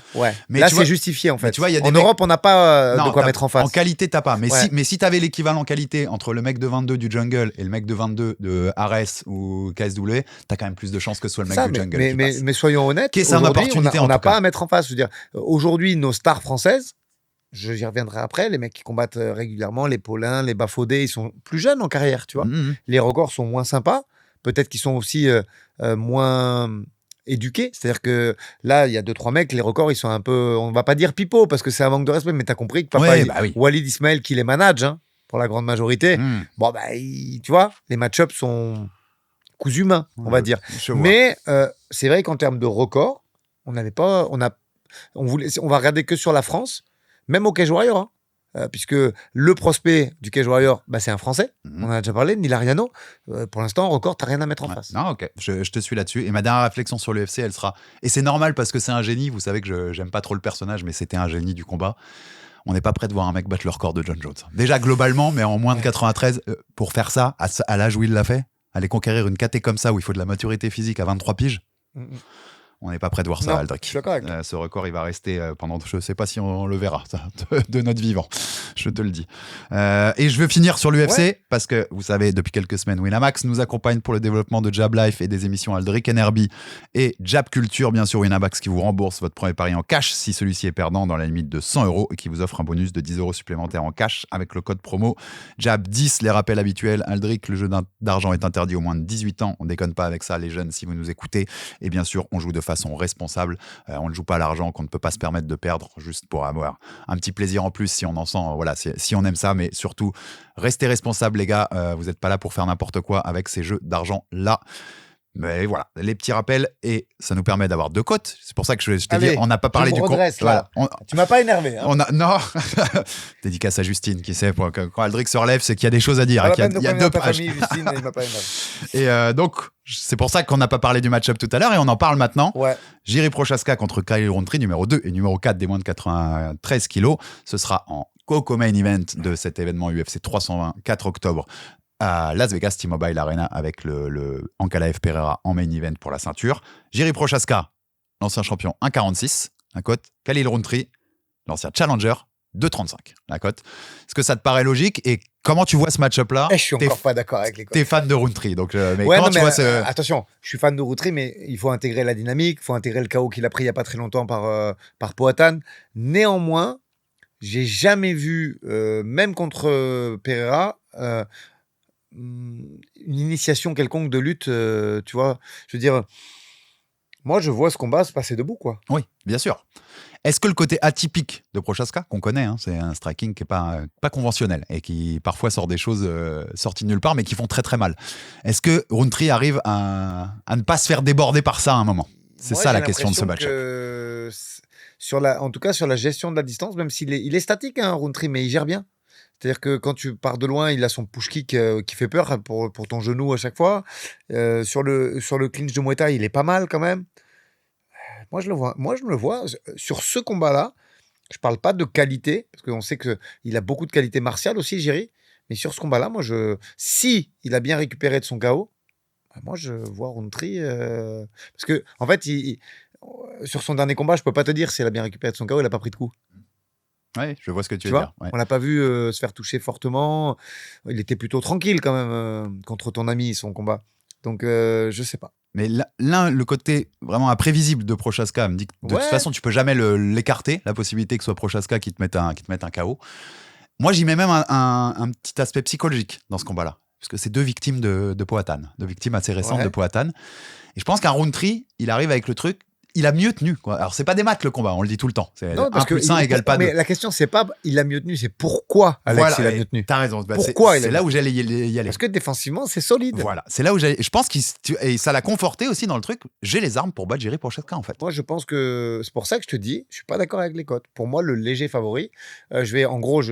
Mais là c'est justifié en fait. Tu vois, en Europe on n'a pas de quoi mettre en face. En qualité t'as pas, mais si t'avais l'équivalent qualité entre le mec de 22 du Jungle et le mec de 22 de Ares ou KSW, t'as quand même plus de chances que ce soit le mec du Jungle. Mais soyons honnêtes, on n'a pas à mettre en face. Je veux dire, aujourd'hui nos stars françaises, j'y reviendrai après, les mecs qui combattent régulièrement, les Paulins, les Bafodé, ils sont plus jeunes en carrière, tu vois. Les records sont moins sympas. Peut-être qu'ils sont aussi moins éduqués. C'est-à-dire que là, il y a 2-3 mecs, les records, ils sont un peu, on va pas dire pipeau parce que c'est un manque de respect, mais tu as compris que Walid Ismail qui les manage, hein. pour la grande majorité. Bon, bah, tu vois, les match-ups sont cousus main, on va dire. Mais c'est vrai qu'en termes de record, on va regarder que sur la France, même au Cage Warrior, hein. Puisque le prospect du Cage Warrior, bah, c'est un Français. On en a déjà parlé, Neil Ariano. Pour l'instant, record, t'as rien à mettre en face. Non, ok, je te suis là-dessus. Et ma dernière réflexion sur l'UFC, elle sera... Et c'est normal parce que c'est un génie. Vous savez que j'aime pas trop le personnage, mais c'était un génie du combat. On n'est pas prêt de voir un mec battre le record de John Jones. Déjà globalement, mais en moins de 93, pour faire ça, à l'âge où il l'a fait, aller conquérir une KT comme ça, où il faut de la maturité physique à 23 piges, on n'est pas prêt de voir ça, Aldric. Je suis d'accord avec toi. Ce record, il va rester pendant... Je ne sais pas si on le verra, ça, de notre vivant. Je te le dis. Et je veux finir sur l'UFC, parce que, vous savez, depuis quelques semaines, Winamax nous accompagne pour le développement de Jab Life et des émissions Aldric Enerby et Jab Culture, bien sûr, Winamax qui vous rembourse votre premier pari en cash si celui-ci est perdant dans la limite de 100 € et qui vous offre un bonus de 10 € supplémentaires en cash avec le code promo Jab10. Les rappels habituels, Aldric, le jeu d'argent est interdit aux moins de 18 ans. On déconne pas avec ça, les jeunes, si vous nous écoutez. Et bien sûr, on joue de façon responsable. On ne joue pas à l'argent qu'on ne peut pas se permettre de perdre juste pour avoir un petit plaisir en plus si on en sent, voilà, si on aime ça. Mais surtout, restez responsables, les gars. Vous n'êtes pas là pour faire n'importe quoi avec ces jeux d'argent-là. Mais voilà, les petits rappels et ça nous permet d'avoir 2 cotes. C'est pour ça que je t'ai dit, on n'a pas parlé du compte. Voilà, tu m'as pas énervé. Hein. Non, dédicace à Justine qui sait, quand Aldric se relève, c'est qu'il y a des choses à dire. Il y a 2 pages. Justine, il m'a pas énervé. Et donc, c'est pour ça qu'on n'a pas parlé du match-up tout à l'heure et on en parle maintenant. Ouais. Jiri Prochaska contre Kyle Rountree, numéro 2 et numéro 4 des moins de 93 kilos. Ce sera en co-main event de cet événement UFC 320, 4 octobre. À Las Vegas T-Mobile Arena avec le Ankalaev Pereira en main event pour la ceinture. Jiri Prochaska, l'ancien champion, 1,46 la cote. Khalil Rountree, l'ancien challenger, 2,35 la cote. Est-ce que ça te paraît logique et comment tu vois ce match-up-là? Je suis encore pas d'accord avec les cotes. T'es fan de Rountree, donc attention, je suis fan de Rountree, mais il faut intégrer la dynamique, il faut intégrer le KO qu'il a pris il y a pas très longtemps par Poatan. Néanmoins, j'ai jamais vu, même contre Pereira, une initiation quelconque de lutte, tu vois. Je veux dire, moi, je vois ce combat se passer debout, quoi. Oui, bien sûr. Est-ce que le côté atypique de Prochaska, qu'on connaît, hein, c'est un striking qui n'est pas conventionnel et qui parfois sort des choses sorties de nulle part, mais qui font très très mal. Est-ce que Rountree arrive à ne pas se faire déborder par ça à un moment? C'est ça la question de ce match. En tout cas, sur la gestion de la distance, même s'il est statique, hein, Rountree, mais il gère bien. C'est-à-dire que quand tu pars de loin, il a son push kick qui fait peur pour ton genou à chaque fois. Sur le clinch de Muay Thai, il est pas mal quand même. Moi, je le vois. Sur ce combat-là, je parle pas de qualité, parce qu'on sait qu'il a beaucoup de qualité martiale aussi, Jiri. Mais sur ce combat-là, si il a bien récupéré de son KO, moi, je vois Rountree. Parce que, en fait, sur son dernier combat, je peux pas te dire s'il a bien récupéré de son KO, il a pas pris de coup. Oui, je vois ce que tu veux dire. Ouais. On l'a pas vu se faire toucher fortement. Il était plutôt tranquille quand même contre ton ami, son combat. Donc, je sais pas. Mais le côté vraiment imprévisible de Prochaska me dit que de toute façon, tu peux jamais l'écarter, la possibilité que ce soit Prochaska qui te mette un KO. Moi, j'y mets même un petit aspect psychologique dans ce combat-là. Parce que c'est 2 victimes de Poatan, 2 victimes assez récentes de Poatan. Et je pense qu'un Rountree, il arrive avec le truc. Il a mieux tenu, quoi. Alors, c'est pas des maths le combat, on le dit tout le temps. C'est 1 plus 1 égale pas 2. Mais la question, c'est pas il a mieux tenu, c'est pourquoi Alex il a mieux tenu. T'as raison. Pourquoi c'est là où j'allais y aller. Parce que défensivement, c'est solide. Voilà, c'est là où j'allais. Je pense et ça l'a conforté aussi dans le truc. J'ai les armes pour battre Jiri Prochaska, en fait. Moi, je pense que c'est pour ça que je te dis, je suis pas d'accord avec les cotes. Pour moi, le léger favori, je vais, en gros,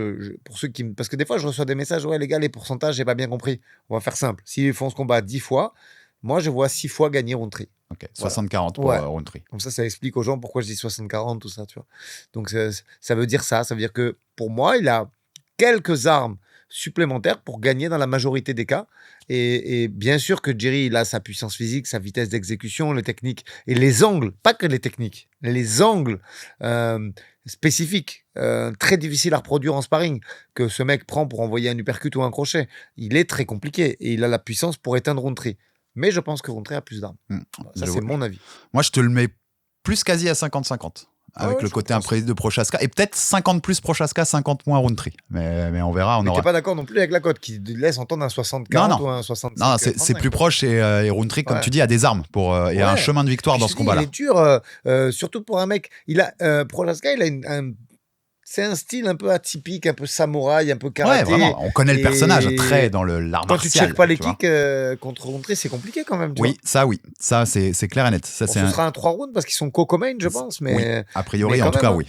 pour ceux qui parce que des fois, je reçois des messages, ouais, les gars, les pourcentages, j'ai pas bien compris. On va faire simple. S'ils font ce combat 10 fois, moi, je vois 6 fois gagner Rountree. Ok, 60-40 pour Rountree. Comme ça explique aux gens pourquoi je dis 60-40, tout ça, tu vois. Donc, ça veut dire ça. Ça veut dire que, pour moi, il a quelques armes supplémentaires pour gagner dans la majorité des cas. Et bien sûr que Jiri, il a sa puissance physique, sa vitesse d'exécution, les techniques et les angles, pas que les techniques, les angles spécifiques, très difficiles à reproduire en sparring, que ce mec prend pour envoyer un uppercut ou un crochet. Il est très compliqué et il a la puissance pour éteindre Rountree. Mais je pense que Rountree a plus d'armes. Ça, c'est mon avis. Moi, je te le mets plus quasi à 50-50. Avec le côté imprévisible de Prochaska. Et peut-être 50 plus Prochaska, 50 moins Rountree. Mais on verra. Mais t'es pas d'accord non plus avec la cote qui laisse entendre un 60-40 ou un 65. Non, c'est plus proche et Rountree, comme tu dis, a des armes et a un chemin de victoire dans ce combat-là. Il est dur, surtout pour un mec. Prochaska, il a c'est un style un peu atypique, un peu samouraï, un peu Ouais, karaté. vraiment. On connaît le personnage très dans l'art Quand tu martial. checkes pas les tu vois. kicks contre Roundtree, c'est compliqué quand même. Tu Oui, ça c'est clair et net. Ça, vois. c'est Bon, ce sera un 3 rounds parce qu'ils sont co-main, je pense. Mais, Oui, a priori, mais en quand tout cas, même, oui.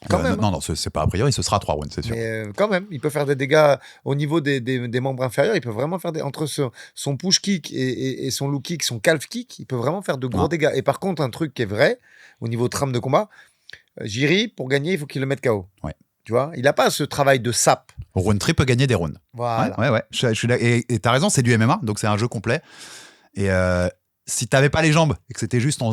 Quand même, Non, c'est pas a priori, ce sera 3 rounds, c'est sûr. Mais quand même, il peut faire des dégâts au niveau des membres inférieurs. Il peut vraiment faire entre son push kick et son low kick, son calf kick, il peut vraiment faire de gros dégâts. Et par contre, un truc qui est vrai au niveau trame de combat, Jiri, pour gagner, il faut qu'il le mette KO. Ouais. Tu vois, il n'a pas ce travail de sap. Roundtree peut gagner des rounds. Voilà. Ouais. Je suis là. Et t'as raison, c'est du MMA, donc c'est un jeu complet. Et si t'avais pas les jambes et que c'était juste on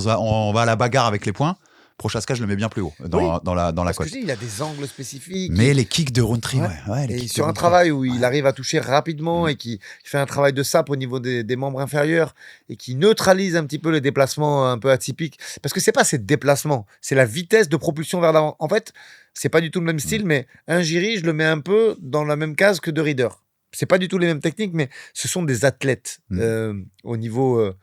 va à la bagarre avec les poings, Prochaska, je le mets bien plus haut dans la Parce cote. que il a des angles spécifiques. Mais les kicks de Roundtree, les et kicks sur de un travail où il arrive à toucher rapidement et qui fait un travail de sap au niveau des membres inférieurs et qui neutralise un petit peu les déplacements un peu atypiques. Parce que c'est pas ces déplacements, c'est la vitesse de propulsion vers l'avant. En fait, c'est pas du tout le même style, mais un Jiri, je le mets un peu dans la même case que de Reader. C'est pas du tout les mêmes techniques, mais ce sont des athlètes au niveau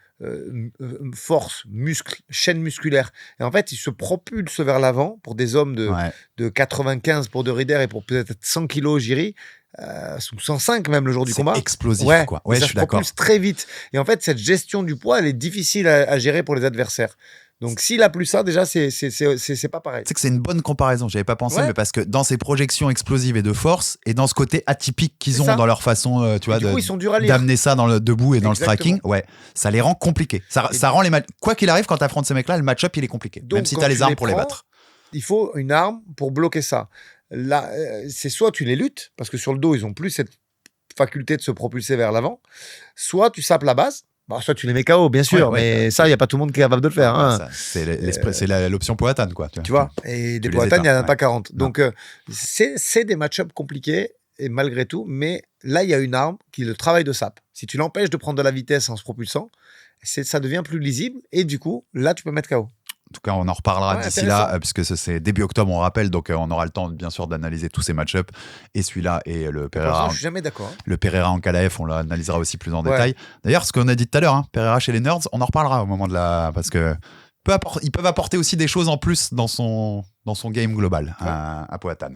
force, muscle, chaîne musculaire. Et en fait, ils se propulsent vers l'avant pour des hommes de 95 pour De Ridder et pour peut-être 100 kilos Jiri, ou 105 même le jour du combat. C'est explosif, quoi. Ouais, ça je suis d'accord. propulse très vite. Et en fait, cette gestion du poids, elle est difficile à gérer pour les adversaires. Donc, s'il a plus ça, déjà, c'est pas pareil. C'est que c'est une bonne comparaison. J'avais pas pensé, mais parce que dans ces projections explosives et de force, et dans ce côté atypique qu'ils ont dans leur façon, tu vois, du coup, ils sont durs à lire. d'amener ça dans le debout et dans le striking, ça les rend compliqués. Ça rend les quoi qu'il arrive, quand t'affrontes ces mecs-là, le match-up il est compliqué. Donc, même si t'as les armes pour les battre. Il faut une arme pour bloquer ça. Là, c'est soit tu les luttes, parce que sur le dos, ils ont plus cette faculté de se propulser vers l'avant, soit tu sapes la base. Bon, soit tu les mets KO, bien sûr, mais ça, il n'y a pas tout le monde qui est capable de le faire. Hein. C'est l'option Powhatan, quoi. Tu vois, et des Powhatan, il n'y en a pas 40. Non. Donc, c'est des match-ups compliqués, et malgré tout, mais là, il y a une arme qui est le travail de sap. Si tu l'empêches de prendre de la vitesse en se propulsant, ça devient plus lisible, et du coup, là, tu peux mettre KO. En tout cas, on en reparlera d'ici là, puisque c'est début octobre, on rappelle, donc on aura le temps, bien sûr, d'analyser tous ces match-ups, et celui-là, et le Pereira. Je suis jamais d'accord. Le Pereira en KLF, on l'analysera aussi plus en détail. D'ailleurs, ce qu'on a dit tout à l'heure, Pereira chez les nerds, on en reparlera au moment de la... Parce que ils peuvent apporter aussi des choses en plus dans son game global à Powhatan.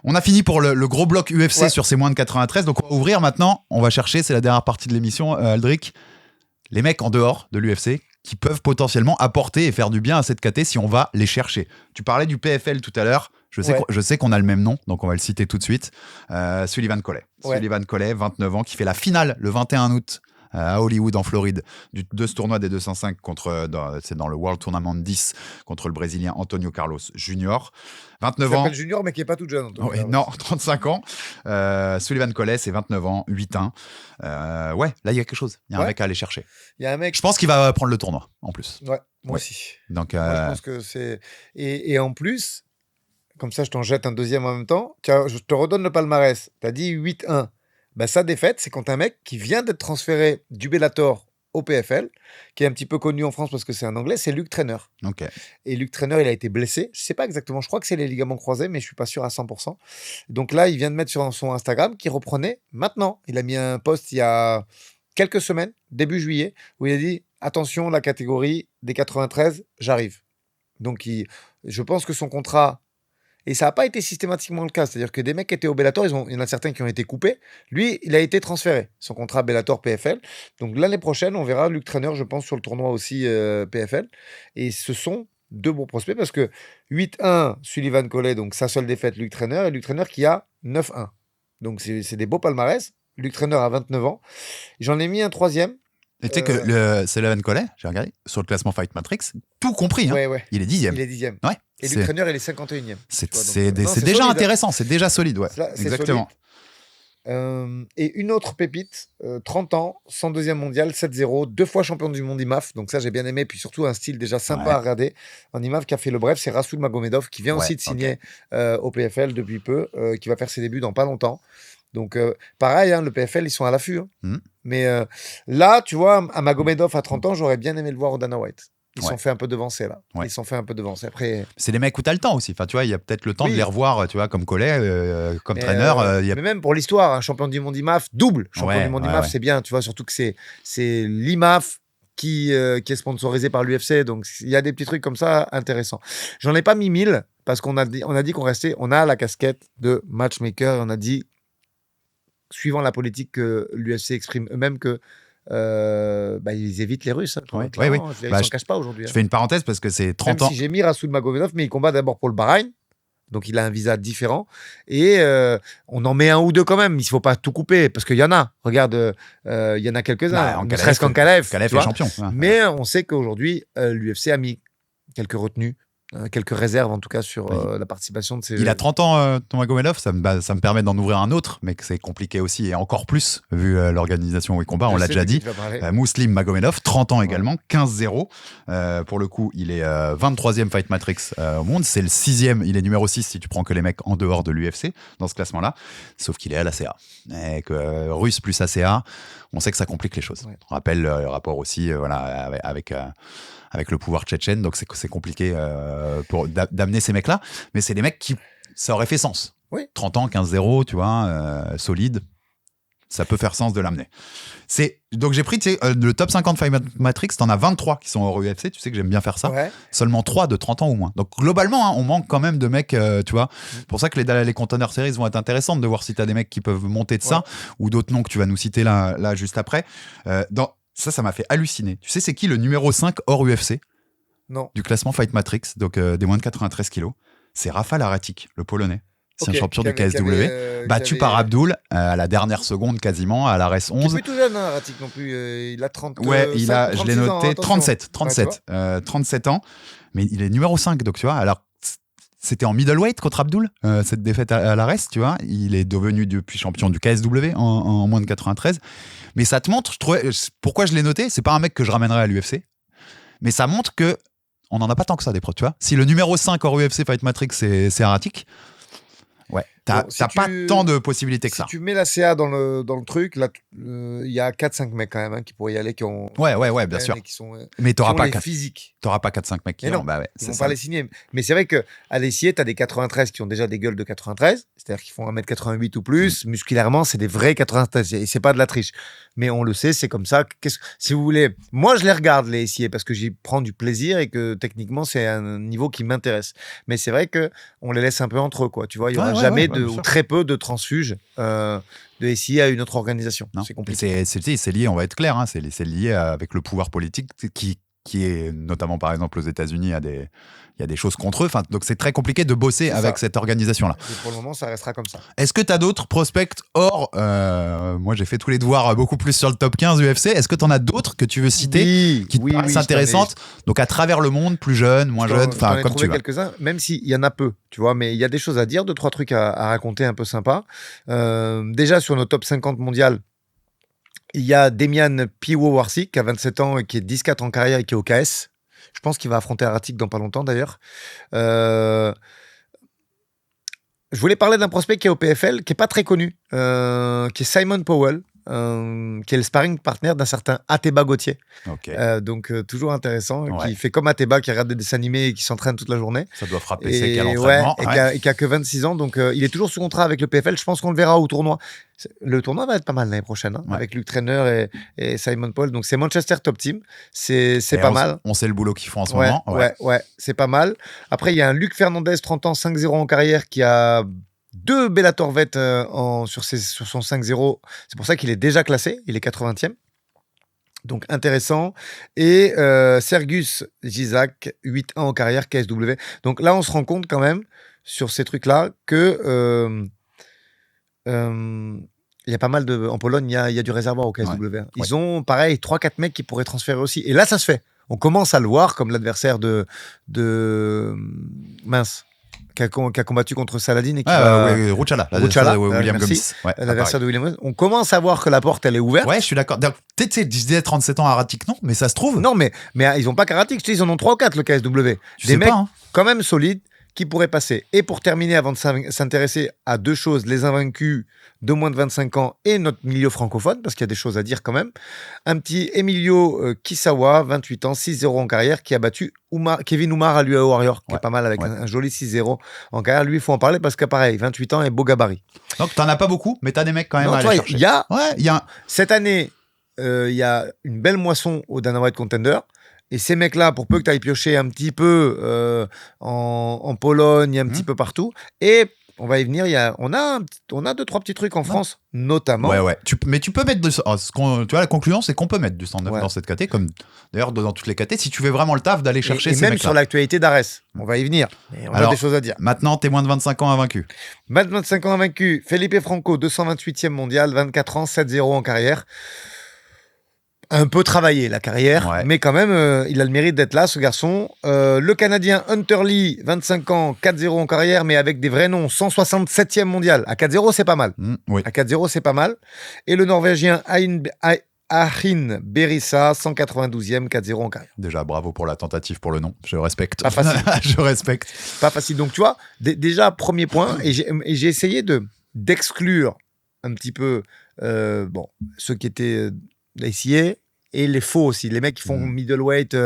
On a fini pour le gros bloc UFC sur ces moins de 93, donc on va ouvrir maintenant, on va chercher, c'est la dernière partie de l'émission, Aldric, les mecs en dehors de l'UFC qui peuvent potentiellement apporter et faire du bien à cette KT si on va les chercher. Tu parlais du PFL tout à l'heure. Je sais qu'on a le même nom, donc on va le citer tout de suite. Sullivan Collet. Sullivan Collet, 29 ans, qui fait la finale le 21 août à Hollywood, en Floride, de ce tournoi des 205 c'est dans le World Tournament 10 contre le Brésilien Antonio Carlos Jr. 29 ans. Il s'appelle Junior, mais qui n'est pas tout jeune. Non, 35 ans. Sullivan Collet, c'est 29 ans, 8-1. Là, il y a quelque chose. Il y a un mec à aller chercher. Il y a un mec. Je pense qu'il va prendre le tournoi, en plus. Ouais, moi aussi. Donc, moi, je pense que c'est... Et en plus, comme ça, je t'en jette un deuxième en même temps. Tiens, je te redonne le palmarès. Tu as dit 8-1. Sa défaite, c'est contre un mec qui vient d'être transféré du Bellator au PFL, qui est un petit peu connu en France parce que c'est un Anglais, c'est Luke Trainer. Okay. Et Luke Trainer, il a été blessé. Je ne sais pas exactement, je crois que c'est les ligaments croisés, mais je ne suis pas sûr à 100%. Donc là, il vient de mettre sur son Instagram qu'il reprenait maintenant. Il a mis un post il y a quelques semaines, début juillet, où il a dit « Attention, la catégorie des 93, j'arrive ». Donc je pense que son contrat... Et ça n'a pas été systématiquement le cas. C'est-à-dire que des mecs qui étaient au Bellator, il y en a certains qui ont été coupés. Lui, il a été transféré, son contrat Bellator PFL. Donc l'année prochaine, on verra Luke Trainer, je pense, sur le tournoi aussi PFL. Et ce sont deux bons prospects parce que 8-1, Sullivan Collet, donc sa seule défaite, Luke Trainer, et Luke Trainer qui a 9-1. Donc c'est des beaux palmarès. Luke Trainer a 29 ans. J'en ai mis un troisième. Et tu sais que Sullivan Collet, j'ai regardé, sur le classement Fight Matrix, tout compris, il est 10e. Il est 10e. Ouais. Et Luke Trainer, il est 51e. C'est déjà intéressant, c'est déjà solide, exactement. Et une autre pépite, 30 ans, 102e mondial, 7-0, 2 fois champion du monde IMAF, donc ça j'ai bien aimé, puis surtout un style déjà sympa à regarder. En IMAF qui a fait le bref, c'est Rasoul Magomedov qui vient aussi de signer au PFL depuis peu, qui va faire ses débuts dans pas longtemps. Donc pareil, le PFL, ils sont à l'affût. Mais là, tu vois, à Magomedov à 30 ans, j'aurais bien aimé le voir au Dana White. Ils sont fait un peu devancer là. Ils sont fait un peu devancer. Après, c'est des mecs où tu as le temps aussi. Enfin, tu vois, il y a peut-être le temps de les revoir, tu vois, comme Collet, comme traîner. Mais même pour l'histoire, champion du monde IMAF, double champion du monde IMAF, c'est bien. Tu vois, surtout que c'est l'IMAF qui est sponsorisé par l'UFC. Donc, il y a des petits trucs comme ça intéressants. J'en ai pas mis 1000 parce qu'on a dit qu'on restait, on a la casquette de matchmaker, et on a dit, suivant la politique que l'UFC exprime eux-mêmes, que ils évitent les Russes. Oui. Ils s'en cachent pas aujourd'hui. Je fais une parenthèse parce que c'est 30 ans. Même si j'ai mis Rasoul Magomedov, mais il combat d'abord pour le Bahreïn. Donc, il a un visa différent. Et on en met un ou deux quand même. Il ne faut pas tout couper parce qu'il y en a. Regarde, il y en a quelques-uns. Ne serait-ce qu'Ankalaev. Ankalaev est champion. Mais on sait qu'aujourd'hui, l'UFC a mis quelques retenues, quelques réserves en tout cas sur la participation de ces... Il a 30 ans, Magomedov. Ça me permet d'en ouvrir un autre, mais que c'est compliqué aussi et encore plus vu l'organisation où il combat. On l'a déjà dit. Mouslim Magomedov, 30 ans également, 15-0. Pour le coup, il est 23e Fight Matrix au monde. C'est le 6e. Il est numéro 6 si tu prends que les mecs en dehors de l'UFC dans ce classement-là. Sauf qu'il est à l'ACA. Et que Russe plus ACA, on sait que ça complique les choses. Ouais. On rappelle le rapport aussi avec le pouvoir tchétchène, donc c'est compliqué d'amener ces mecs-là. Mais c'est des mecs qui, ça aurait fait sens. Oui. 30 ans, 15-0, tu vois, solide. Ça peut faire sens de l'amener. Donc j'ai pris le top 50 Fight Matrix, t'en as 23 qui sont hors UFC, tu sais que j'aime bien faire ça. Ouais. Seulement 3 de 30 ans ou moins. Donc globalement, on manque quand même de mecs, tu vois. C'est pour ça que les Contender Series vont être intéressantes de voir si t'as des mecs qui peuvent monter de ça, ou d'autres noms que tu vas nous citer là juste après. Ça m'a fait halluciner. Tu sais, c'est qui le numéro 5 hors UFC du classement Fight Matrix, donc des moins de 93 kilos? C'est Rafal Aratic, le Polonais. C'est un champion du KSW, battu par Abdul à la dernière seconde quasiment, à la RES 11. Il est plus tout jeune, Aratic non plus. Il a 30 Ouais, je l'ai noté, 37 ans. Mais il est numéro 5, donc tu vois. Alors, c'était en middleweight contre Abdul, cette défaite à la RES, tu vois. Il est devenu depuis champion du KSW en moins de 93. Mais ça te montre, pourquoi je l'ai noté, c'est pas un mec que je ramènerais à l'UFC, mais ça montre que on n'en a pas tant que ça des pros, tu vois. Si le numéro 5 hors UFC Fight Matrix, c'est Aratic, ouais, t'as pas tant de possibilités que ça. Si tu mets la CA dans le truc, là, il y a 4-5 mecs quand même qui pourraient y aller, qui ont... Ouais, bien sûr. Qui sont, mais t'auras pas 4 physiques. T'auras pas 4-5 mecs qui ils vont pas les signer. Mais c'est vrai qu'à l'essier, t'as des 93 qui ont déjà des gueules de 93, c'est-à-dire qu'ils font 1m88 ou plus. Musculairement, c'est des vrais 93. Et c'est pas de la triche. Mais on le sait, c'est comme ça. Si vous voulez... Moi, je les regarde, les essiers, parce que j'y prends du plaisir et que techniquement, c'est un niveau qui m'intéresse. Mais c'est vrai qu'on les laisse un peu entre eux, quoi. Tu vois, il y aura jamais ou très peu de transfuges de SI à une autre organisation. Non. C'est compliqué. C'est lié, on va être clair, hein, c'est lié avec le pouvoir politique qui est notamment par exemple aux États-Unis, il y a des choses contre eux. Enfin, donc c'est très compliqué de bosser avec cette organisation-là. Et pour le moment, ça restera comme ça. Est-ce que tu as d'autres prospects hors moi, j'ai fait tous les devoirs beaucoup plus sur le top 15 UFC. Est-ce que tu en as d'autres que tu veux citer qui te paraissent intéressantes? Donc à travers le monde, plus jeunes, moins jeunes, enfin comme tu veux. Quelques-uns, même s'il y en a peu, tu vois, mais il y a des choses à dire, 2-3 trucs à raconter un peu sympa. Déjà sur nos top 50 mondiales, il y a Demian Piwowarski qui a 27 ans et qui est 10-4 en carrière et qui est au KS. Je pense qu'il va affronter Aratic dans pas longtemps d'ailleurs. Je voulais parler d'un prospect qui est au PFL, qui est pas très connu, qui est Simon Powell, qui est le sparring partner d'un certain Ateba Gauthier. Okay. Donc toujours intéressant, qui fait comme Ateba, qui regarde des dessins animés et qui s'entraîne toute la journée. Ça doit frapper ses qu'à l'entraînement. Et qui a que 26 ans, donc il est toujours sous contrat avec le PFL. Je pense qu'on le verra au tournoi. Le tournoi va être pas mal l'année prochaine, avec Luke Trainer et Simon Paul. Donc c'est Manchester Top Team, c'est pas mal. On sait le boulot qu'ils font en ce moment. Ouais, c'est pas mal. Après il y a un Luc Fernandez, 30 ans, 5-0 en carrière, qui a 2 Bellator Vet sur son 5-0. C'est pour ça qu'il est déjà classé. Il est 80e. Donc intéressant. Et Sergius Gisak, 8-1 en carrière, KSW. Donc là, on se rend compte quand même, sur ces trucs-là, que il y a pas mal de... En Pologne, il y a du réservoir au KSW. Ils ont, pareil, 3-4 mecs qui pourraient transférer aussi. Et là, ça se fait. On commence à le voir comme l'adversaire de mince. Qui a combattu contre Saladin et qui Ruchala, William Gomis. L'adversaire de William Gomis. On commence à voir que la porte, elle est ouverte. Ouais, je suis d'accord. Peut-être, je disais 37 ans à Aratic, non, mais ça se trouve. Non, mais ils n'ont pas qu'Aratic. Je te dis, ils en ont 3 ou 4, le KSW. Des mecs quand même solides qui pourraient passer. Et pour terminer, avant de s'intéresser à 2 choses, les invaincus de moins de 25 ans et notre milieu francophone, parce qu'il y a des choses à dire quand même. Un petit Emilio Kisawa, 28 ans, 6-0 en carrière, qui a battu Kevin Oumar à l'UA Warrior, qui est pas mal avec un joli 6-0 en carrière. Lui, il faut en parler parce que pareil, 28 ans et beau gabarit. Donc, t'en as pas beaucoup, mais t'as des mecs quand même à aller chercher. Il y a cette année, il y a une belle moisson au Dana White Contender. Et ces mecs-là, pour peu que tu ailles piocher un petit peu en Pologne, un petit peu partout, et on va y venir, on a 2-3 petits trucs en France, notamment. Ouais. Mais tu peux mettre tu vois, la conclusion, c'est qu'on peut mettre du 109 Ouais. dans cette caté, comme d'ailleurs dans toutes les catés, si tu fais vraiment le taf d'aller chercher Et ces même mecs-là. sur l'actualité d'Arès, on va y venir. Et on a Alors, des choses à dire. Maintenant, t'es moins de 25 ans invaincu. 25 ans invaincu, Felipe Franco, 228e mondial, 24 ans, 7-0 en carrière. Un peu travaillé la carrière, Ouais. mais quand même, il a le mérite d'être là, ce garçon. Le Canadien Hunter Lee, 25 ans, 4-0 en carrière, mais avec des vrais noms, 167e mondial. À 4-0, c'est pas mal. Oui. À 4-0, c'est pas mal. Et le Norvégien Ahin Berissa, 192e, 4-0 en carrière. Déjà, bravo pour la tentative, pour le nom. Je respecte. Pas facile. Je respecte. Pas facile. Donc, tu vois, déjà, premier point, et j'ai essayé d'exclure un petit peu ceux qui étaient SIA et les faux aussi, les mecs qui font middleweight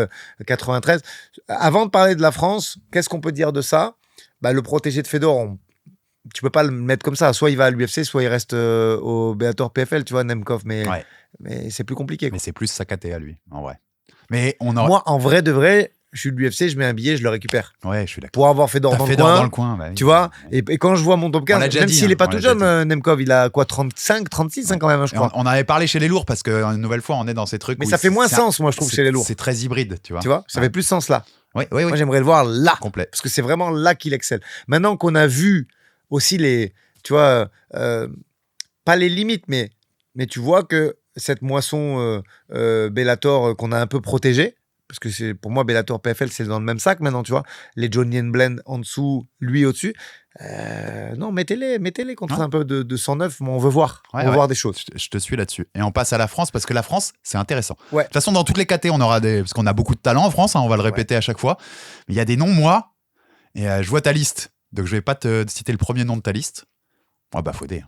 93. Avant de parler de la France, qu'est-ce qu'on peut dire de ça ? Le protégé de Fedor, tu peux pas le mettre comme ça. Soit il va à l'UFC, soit il reste au Bellator PFL, tu vois, Nemkov, mais c'est plus compliqué. Mais c'est plus sa caté à lui, en vrai. Mais Moi, en vrai de vrai, je suis de l'UFC, je mets un billet, je le récupère. Ouais, je suis d'accord. Pour avoir Fedor dans le coin. Bah oui. Tu vois, et quand je vois mon top 15, même s'il est pas tout jeune, Nemkov, il a quoi, 35, 36 quand même, je crois. On avait parlé chez les lourds parce que une nouvelle fois, on est dans ces trucs. Mais ça fait moins sens, moi, je trouve, chez les lourds. C'est très hybride, tu vois. Tu vois, ça fait plus sens là. Oui. Moi, j'aimerais le voir là. Complet. Parce que c'est vraiment là qu'il excelle. Maintenant qu'on a vu aussi tu vois, pas les limites, mais tu vois que cette moisson Bellator qu'on a un peu protégée, parce que pour moi, Bellator PFL, c'est dans le même sac maintenant, tu vois. Les Johnny Blend en dessous, lui au-dessus. Non, mettez-les contre un peu de 109, mais on veut voir. On veut voir des choses. Je te suis là-dessus. Et on passe à la France, parce que la France, c'est intéressant. Ouais. De toute façon, dans toutes les catés, on aura parce qu'on a beaucoup de talent en France, on va le répéter à chaque fois. Mais il y a des noms, moi, et je vois ta liste. Donc, je vais pas te citer le premier nom de ta liste. Bafodé.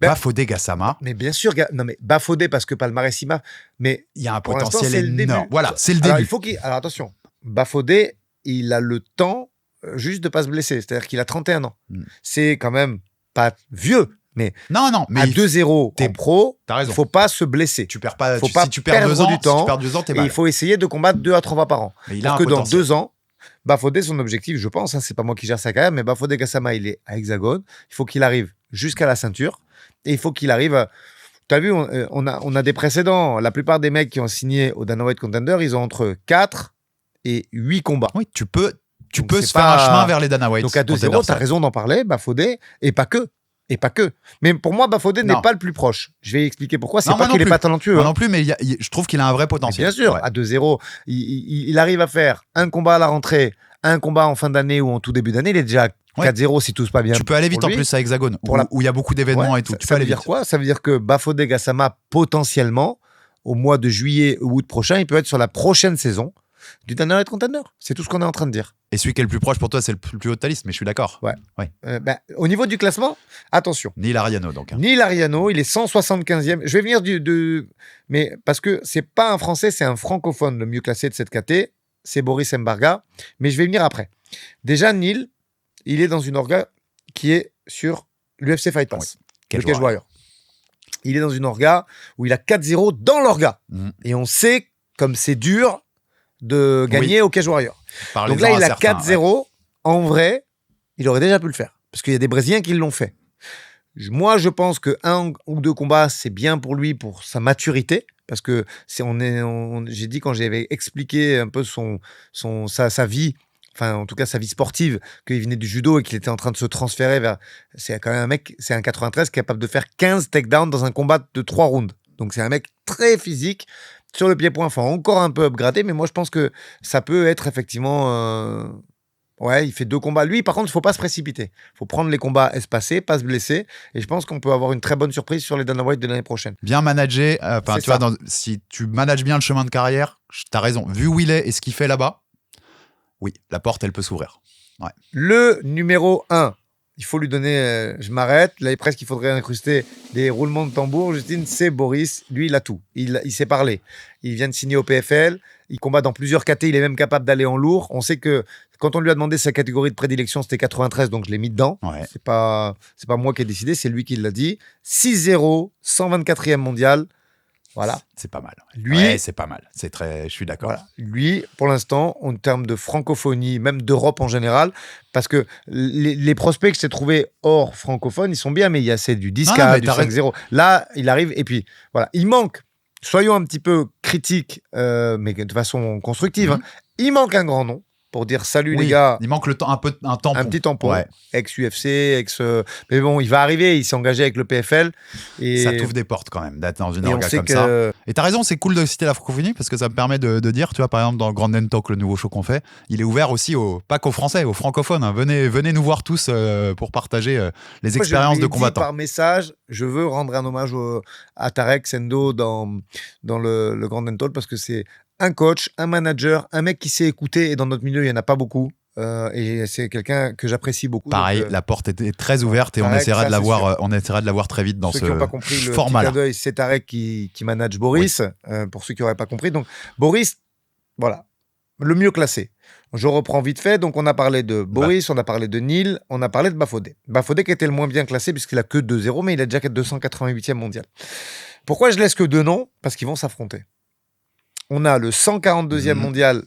Bafodé Gassama. Mais bien sûr, non mais Bafodé parce que palmarès Sima, mais il y a un potentiel énorme. Voilà, c'est le début. début. Alors attention, Bafodé, il a le temps juste de pas se blesser, c'est-à-dire qu'il a 31 ans. C'est quand même pas vieux, mais non, mais à 2-0 en pro, il faut pas se blesser. Tu perds pas. Si tu perds 2 ans, si tu perds 2 ans, t'es mal. Et il faut essayer de combattre 2 à 3 fois par an. Mais il a que dans 2 ans. Bafodé, son objectif, je pense, c'est pas moi qui gère sa carrière, mais Bafodé Gassama, il est à Hexagone. Il faut qu'il arrive jusqu'à la ceinture. Et il faut qu'il arrive. Tu as vu, on a des précédents. La plupart des mecs qui ont signé au Dana White Contender, ils ont entre 4 et 8 combats. Oui, tu peux se faire un chemin vers les Dana White. Donc à 2-0, tu as raison d'en parler, Bafodé, et pas que. Mais pour moi, Bafodé n'est pas le plus proche. Je vais expliquer pourquoi. C'est pas qu'il n'est pas talentueux. Moi non plus, mais je trouve qu'il a un vrai potentiel. Mais bien sûr, à 2-0, il arrive à faire un combat à la rentrée, un combat en fin d'année ou en tout début d'année. Il est déjà 4-0 si tout se passe bien. Tu peux aller vite en plus à Hexagone, où il y a beaucoup d'événements et tout. Ça veut dire quoi ? Ça veut dire que Bafodé Gassama, potentiellement, au mois de juillet ou août prochain, il peut être sur la prochaine saison du Dana White Contender. C'est tout ce qu'on est en train de dire. Et celui qui est le plus proche pour toi, c'est le plus haut de ta liste, mais je suis d'accord. Ouais. Au niveau du classement, attention. Neil Ariano, donc. Neil Ariano, il est 175e. Je vais venir mais parce que c'est pas un Français, c'est un francophone le mieux classé de cette caté. C'est Boris Mbarga. Mais je vais venir après. Déjà, Neil, il est dans une orga qui est sur l'UFC Fight Pass. Le Cage Warrior. Il est dans une orga où il a 4-0 dans l'orga. Et on sait comme c'est dur de gagner au Cage Warrior. Donc là, il a 4-0. Ouais. En vrai, il aurait déjà pu le faire. Parce qu'il y a des Brésiliens qui l'ont fait. Moi, je pense que 1 ou 2 combats, c'est bien pour lui, pour sa maturité. Parce que j'ai dit quand j'avais expliqué un peu sa vie, enfin en tout cas sa vie sportive, qu'il venait du judo et qu'il était en train de se transférer vers... C'est quand même un mec, c'est un 93 capable de faire 15 takedowns dans un combat de 3 rounds. Donc c'est un mec très physique. Sur le pied-point, enfin encore un peu upgradé, mais moi je pense que ça peut être effectivement... Ouais, il fait 2 combats. Lui, par contre, il ne faut pas se précipiter. Il faut prendre les combats espacés, pas se blesser. Et je pense qu'on peut avoir une très bonne surprise sur les Dana White de l'année prochaine. Bien manager. Tu vois, si tu manages bien le chemin de carrière, tu as raison. Vu où il est et ce qu'il fait là-bas, oui, la porte, elle peut s'ouvrir. Ouais. Le numéro 1, il faut lui donner... je m'arrête. Là, presque, il faudrait incruster des roulements de tambour. Justine, c'est Boris. Lui, il a tout. Il sait parler. Il vient de signer au PFL. Il combat dans plusieurs KT. Il est même capable d'aller en lourd. On sait que quand on lui a demandé sa catégorie de prédilection, c'était 93, donc je l'ai mis dedans. Ouais. C'est pas moi qui ai décidé, c'est lui qui l'a dit. 6-0, 124e mondial. Voilà. C'est pas mal. Lui, Ouais, c'est pas mal. Je suis d'accord. voilà. Lui, pour l'instant, en termes de francophonie, même d'Europe en général, parce que les prospects que j'ai trouvés hors francophone, ils sont bien, mais c'est du 10K, mais du t'as 5-0. Là, il arrive, et puis voilà, il manque, soyons un petit peu critiques, mais de façon constructive, Mhm. hein, il manque un grand nom pour dire salut les Oui, gars. il manque un tampon. Un petit tampon, Ouais. ex-UFC, mais bon, il va arriver, il s'est engagé avec le PFL. Et, Ça t'ouvre des portes quand même d'être dans une et on orga sait comme que... ça. Et t'as raison, c'est cool de citer la francophonie parce que ça me permet de dire, tu vois, par exemple, dans le Grand Talk, le nouveau show qu'on fait, il est ouvert aussi pas qu'aux Français, aux francophones. Hein. Venez nous voir tous pour partager les expériences de combattants. Par message, je veux rendre un hommage à Tarek Sendo dans le Grand Talk parce que c'est un coach, un manager, un mec qui sait écouter, et dans notre milieu, il n'y en a pas beaucoup. Et c'est quelqu'un que j'apprécie beaucoup. Pareil, donc, la porte était très ouverte et Tarek, on essaiera ça, de l'avoir très vite dans ceux ce qui n'ont pas compris le format-là. petit clin d'œil, c'est Tarek qui manage Boris. Pour ceux qui n'auraient pas compris, donc Boris, voilà, le mieux classé. Je reprends vite fait. Donc on a parlé de Boris, on a parlé de Neil, on a parlé de Bafodé. Bafodé qui était le moins bien classé puisqu'il a que 2-0, mais il a déjà 288e mondial. Pourquoi je laisse que 2 noms? Parce qu'ils vont s'affronter. On a le 142e mondial,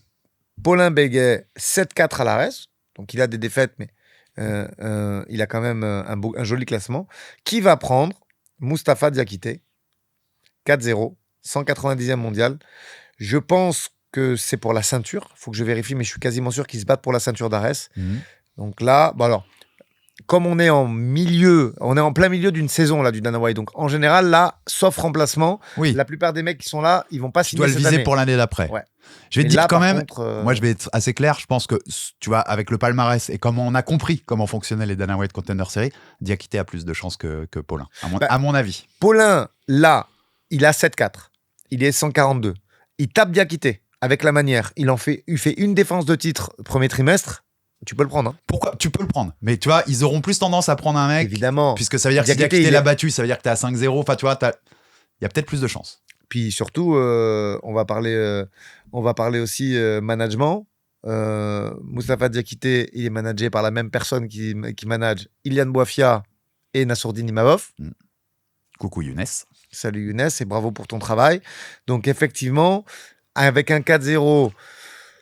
Paulin Béguet, 7-4 à l'ARES. Donc il a des défaites, mais il a quand même un joli classement. Qui va prendre Mustapha Diakité, 4-0, 190e mondial. Je pense que c'est pour la ceinture. Il faut que je vérifie, mais je suis quasiment sûr qu'ils se battent pour la ceinture d'ARES. Donc là, alors, comme on est en plein milieu d'une saison là, du Dana White. Donc en général, là, sauf remplacement, la plupart des mecs qui sont là, ils vont pas signer cette année. Tu dois le viser pour l'année d'après. Ouais. Je vais te dire là, quand même, contre, moi je vais être assez clair, je pense que, tu vois, avec le palmarès et comment on a compris comment fonctionnaient les Dana White Contender Series, Diakité a plus de chances que Paulin, à mon avis. Paulin, là, il a 7-4. Il est 142. Il tape Diakité avec la manière. Il fait une défense de titre premier trimestre. Tu peux le prendre. Hein. Pourquoi? Tu peux le prendre. Mais tu vois, ils auront plus tendance à prendre un mec. Évidemment. Puisque ça veut dire que si Diakité l'a battu, ça veut dire que t'es à 5-0. Enfin, tu vois, il y a peut-être plus de chances. Puis surtout, on va parler aussi management. Mustapha Diakité, il est managé par la même personne qui manage Ilian Boafia et Nassourdine Imavov. Coucou Younes. Salut Younes et bravo pour ton travail. Donc effectivement, avec un 4-0,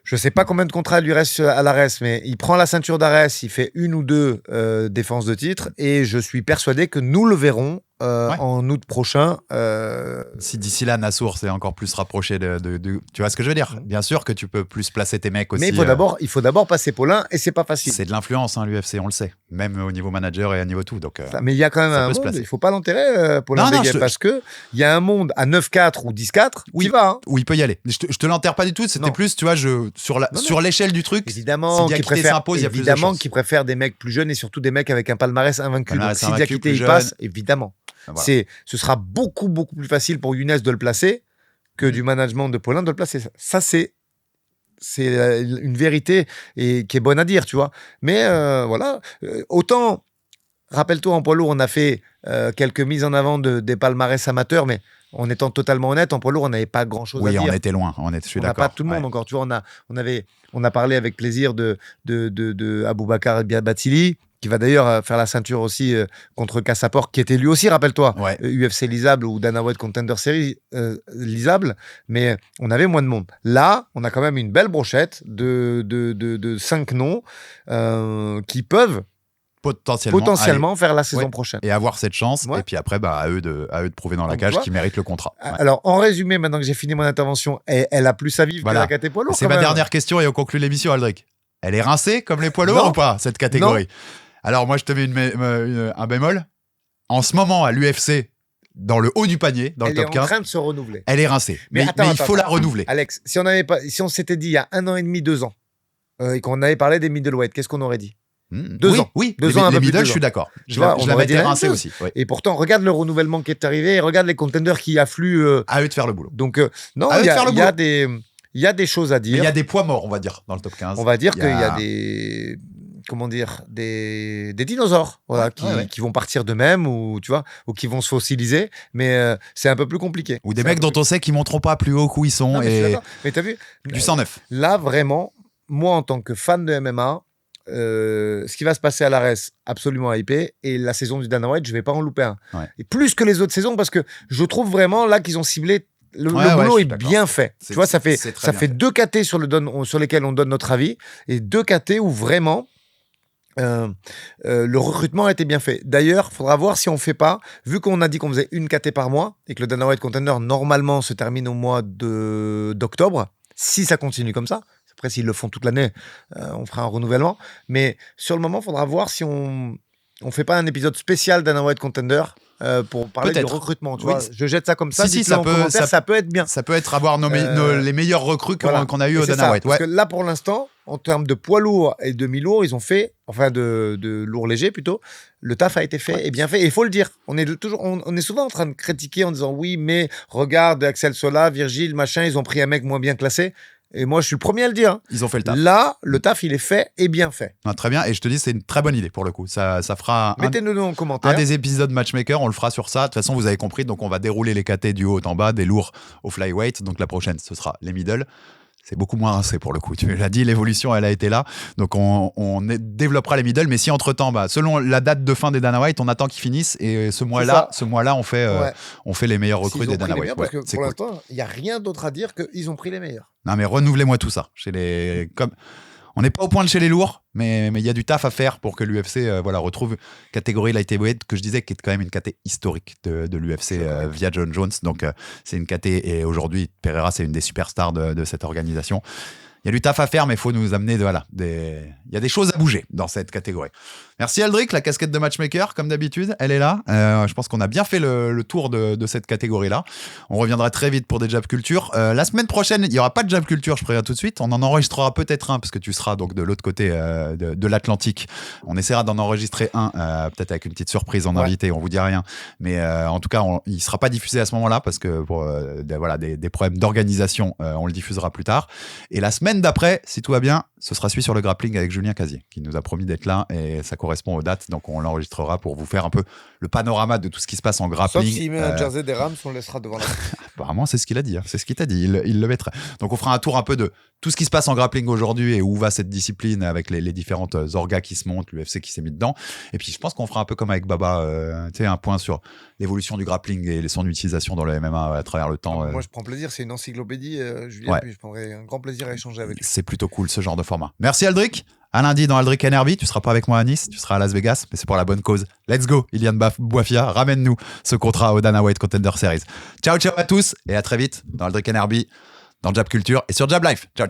je ne sais pas combien de contrats lui reste à l'ARES, mais il prend la ceinture d'ARES, il fait 1 ou 2 défenses de titre et je suis persuadé que nous le verrons en août prochain. Si d'ici là, Nassour s'est encore plus rapproché tu vois ce que je veux dire? Bien sûr que tu peux plus placer tes mecs aussi. Mais il faut d'abord passer Paulin et c'est pas facile. C'est de l'influence, hein, l'UFC, on le sait. Même au niveau manager et à niveau tout. Donc, mais il y a quand même un monde, il ne faut pas l'enterrer, Paulin Béguet, parce qu'il y a un monde à 9-4 ou 10-4 qui va. Hein. Où il peut y aller. Je te l'enterre pas du tout, c'était plus, tu vois, sur l'échelle du truc, évidemment, si Diakité s'impose, il y a plus de chances. Qui préfère des mecs plus jeunes et surtout des mecs avec un palmarès invaincu. Donc si Diakité il passe, évidemment. Voilà. Ce sera beaucoup, beaucoup plus facile pour Younes de le placer que du management de Paulin de le placer. Ça, c'est une vérité et qui est bonne à dire, tu vois. Mais voilà, autant, rappelle-toi, en poids lourd, on a fait quelques mises en avant des palmarès amateurs, mais en étant totalement honnête, en poids lourd, on n'avait pas grand-chose à dire. Oui, on était loin, je suis d'accord. On n'a pas tout le monde encore, tu vois. On a parlé avec plaisir de Aboubacar Bathily, qui va d'ailleurs faire la ceinture aussi contre Kassapor, qui était lui aussi, rappelle-toi, UFC lisable ou Dana White Contender Series lisable, mais on avait moins de monde. Là, on a quand même une belle brochette de 5 noms qui peuvent potentiellement faire la saison prochaine. Et avoir cette chance, et puis après, à eux de prouver dans la cage qu'ils méritent le contrat. Ouais. Alors, en résumé, maintenant que j'ai fini mon intervention, elle a plus à vivre que la caté poids lourd. C'est ma dernière question et on conclut l'émission, Aldric. Elle est rincée comme les poids lourds ou pas, cette catégorie? Non. Alors moi, je te mets un bémol. En ce moment, à l'UFC, dans le haut du panier, dans le top 15, elle est en train de se renouveler. Elle est rincée, mais il faut la renouveler. Alex, si on s'était dit il y a 1 an et demi, 2 ans, et qu'on avait parlé des middleweight, qu'est-ce qu'on aurait dit? 2 ans. Oui, 2 ans, les middle, je suis d'accord. Je l'avais dit rincé aussi. Oui. Et pourtant, regarde le renouvellement qui est arrivé, et regarde les contenders qui affluent. À eux de faire le boulot. Donc, non, il y a des choses à dire. Mais il y a des poids morts, on va dire, dans le top 15. On va dire qu'il y a des... Comment dire, des dinosaures, voilà, qui vont partir d'eux-mêmes ou tu vois, ou qui vont se fossiliser, mais c'est un peu plus compliqué. Ou des mecs dont on sait qu'ils monteront pas plus haut où ils sont. Mais t'as vu du 109. Là vraiment, moi en tant que fan de MMA, ce qui va se passer à l'ARES, absolument hypé, et la saison du Dana White, je vais pas en louper un. Et plus que les autres saisons, parce que je trouve vraiment là qu'ils ont ciblé Le Ouais, boulot je est suis d'accord. bien fait. Tu vois, ça fait très bien fait. 2 KT sur lesquels on donne notre avis et 2 KT où vraiment le recrutement a été bien fait. D'ailleurs, il faudra voir si on fait pas, vu qu'on a dit qu'on faisait une KT par mois et que le Dana White Contender normalement se termine au mois d'octobre, si ça continue comme ça. Après, s'ils le font toute l'année, on fera un renouvellement. Mais sur le moment, il faudra voir si on fait pas un épisode spécial Dana White Contender pour parler du recrutement. Tu vois, je jette ça comme ça. Si, ça peut être bien. Ça peut être avoir les meilleurs recrues qu'on a eu au Dana White. Parce que là, pour l'instant, en termes de poids lourd et de mi-lourd, ils ont fait, enfin de lourd léger plutôt, le taf a été fait et bien fait. Et il faut le dire. On est souvent en train de critiquer en disant oui, mais regarde Axel Sola, Virgile, machin, ils ont pris un mec moins bien classé. Et moi, je suis le premier à le dire. Hein. Ils ont fait le taf. Là, le taf, il est fait et bien fait. Ah, très bien. Et je te dis, c'est une très bonne idée pour le coup. Ça fera Mettez-nous en commentaire. Un des épisodes Matchmaker. On le fera sur ça. De toute façon, vous avez compris. Donc, on va dérouler les KT du haut en bas, des lourds au flyweight. Donc, la prochaine, ce sera les middle. C'est beaucoup moins rincé pour le coup. Tu l'as dit, l'évolution, elle a été là. Donc, on développera les middle. Mais si entre-temps, selon la date de fin des Dana White, on attend qu'ils finissent. Et ce mois-là, on fait les meilleurs recrues des Dana White. Parce que pour l'instant, il n'y a rien d'autre à dire qu'ils ont pris les meilleurs. Non, mais renouvelez-moi tout ça. On n'est pas au point de chez les lourds, mais il y a du taf à faire pour que l'UFC retrouve catégorie lightweight que je disais qui est quand même une caté historique de l'UFC via John Jones. Donc c'est une caté et aujourd'hui Pereira c'est une des superstars de cette organisation. Il y a du taf à faire, mais il faut nous amener il y a des choses à bouger dans cette catégorie. Merci Aldric, la casquette de matchmaker, comme d'habitude, elle est là. Je pense qu'on a bien fait le tour de cette catégorie-là. On reviendra très vite pour des Jab Culture. La semaine prochaine, il n'y aura pas de Jab Culture, je préviens tout de suite. On en enregistrera peut-être un, parce que tu seras donc de l'autre côté de l'Atlantique. On essaiera d'en enregistrer un, peut-être avec une petite surprise en invité, on vous dit rien. Mais en tout cas, il ne sera pas diffusé à ce moment-là, parce que pour des problèmes d'organisation, on le diffusera plus tard. Et la semaine d'après, si tout va bien, ce sera celui sur le grappling avec Julien Casier, qui nous a promis d'être là et ça correspond aux dates, donc on l'enregistrera pour vous faire un peu le panorama de tout ce qui se passe en grappling. Sauf s'il met un jersey des Rams, on le laissera devant la Apparemment, c'est ce qu'il a dit, c'est ce qu'il t'a dit, il le mettra. Donc on fera un tour un peu de tout ce qui se passe en grappling aujourd'hui et où va cette discipline avec les différentes orgas qui se montent, l'UFC qui s'est mis dedans. Et puis je pense qu'on fera un peu comme avec Baba, un point sur l'évolution du grappling et son utilisation dans le MMA à travers le temps. Moi je prends plaisir, c'est une encyclopédie, Julien, puis je prendrai un grand plaisir à échanger avec lui. C'est plutôt cool ce genre de format. Merci Aldric. À lundi dans Aldric NRB, tu seras pas avec moi à Nice, tu seras à Las Vegas, mais c'est pour la bonne cause. Let's go, Ilian Boifia, ramène-nous ce contrat au Dana White Contender Series. Ciao à tous et à très vite dans Aldric NRB, dans Jab Culture et sur Jab Life. Ciao.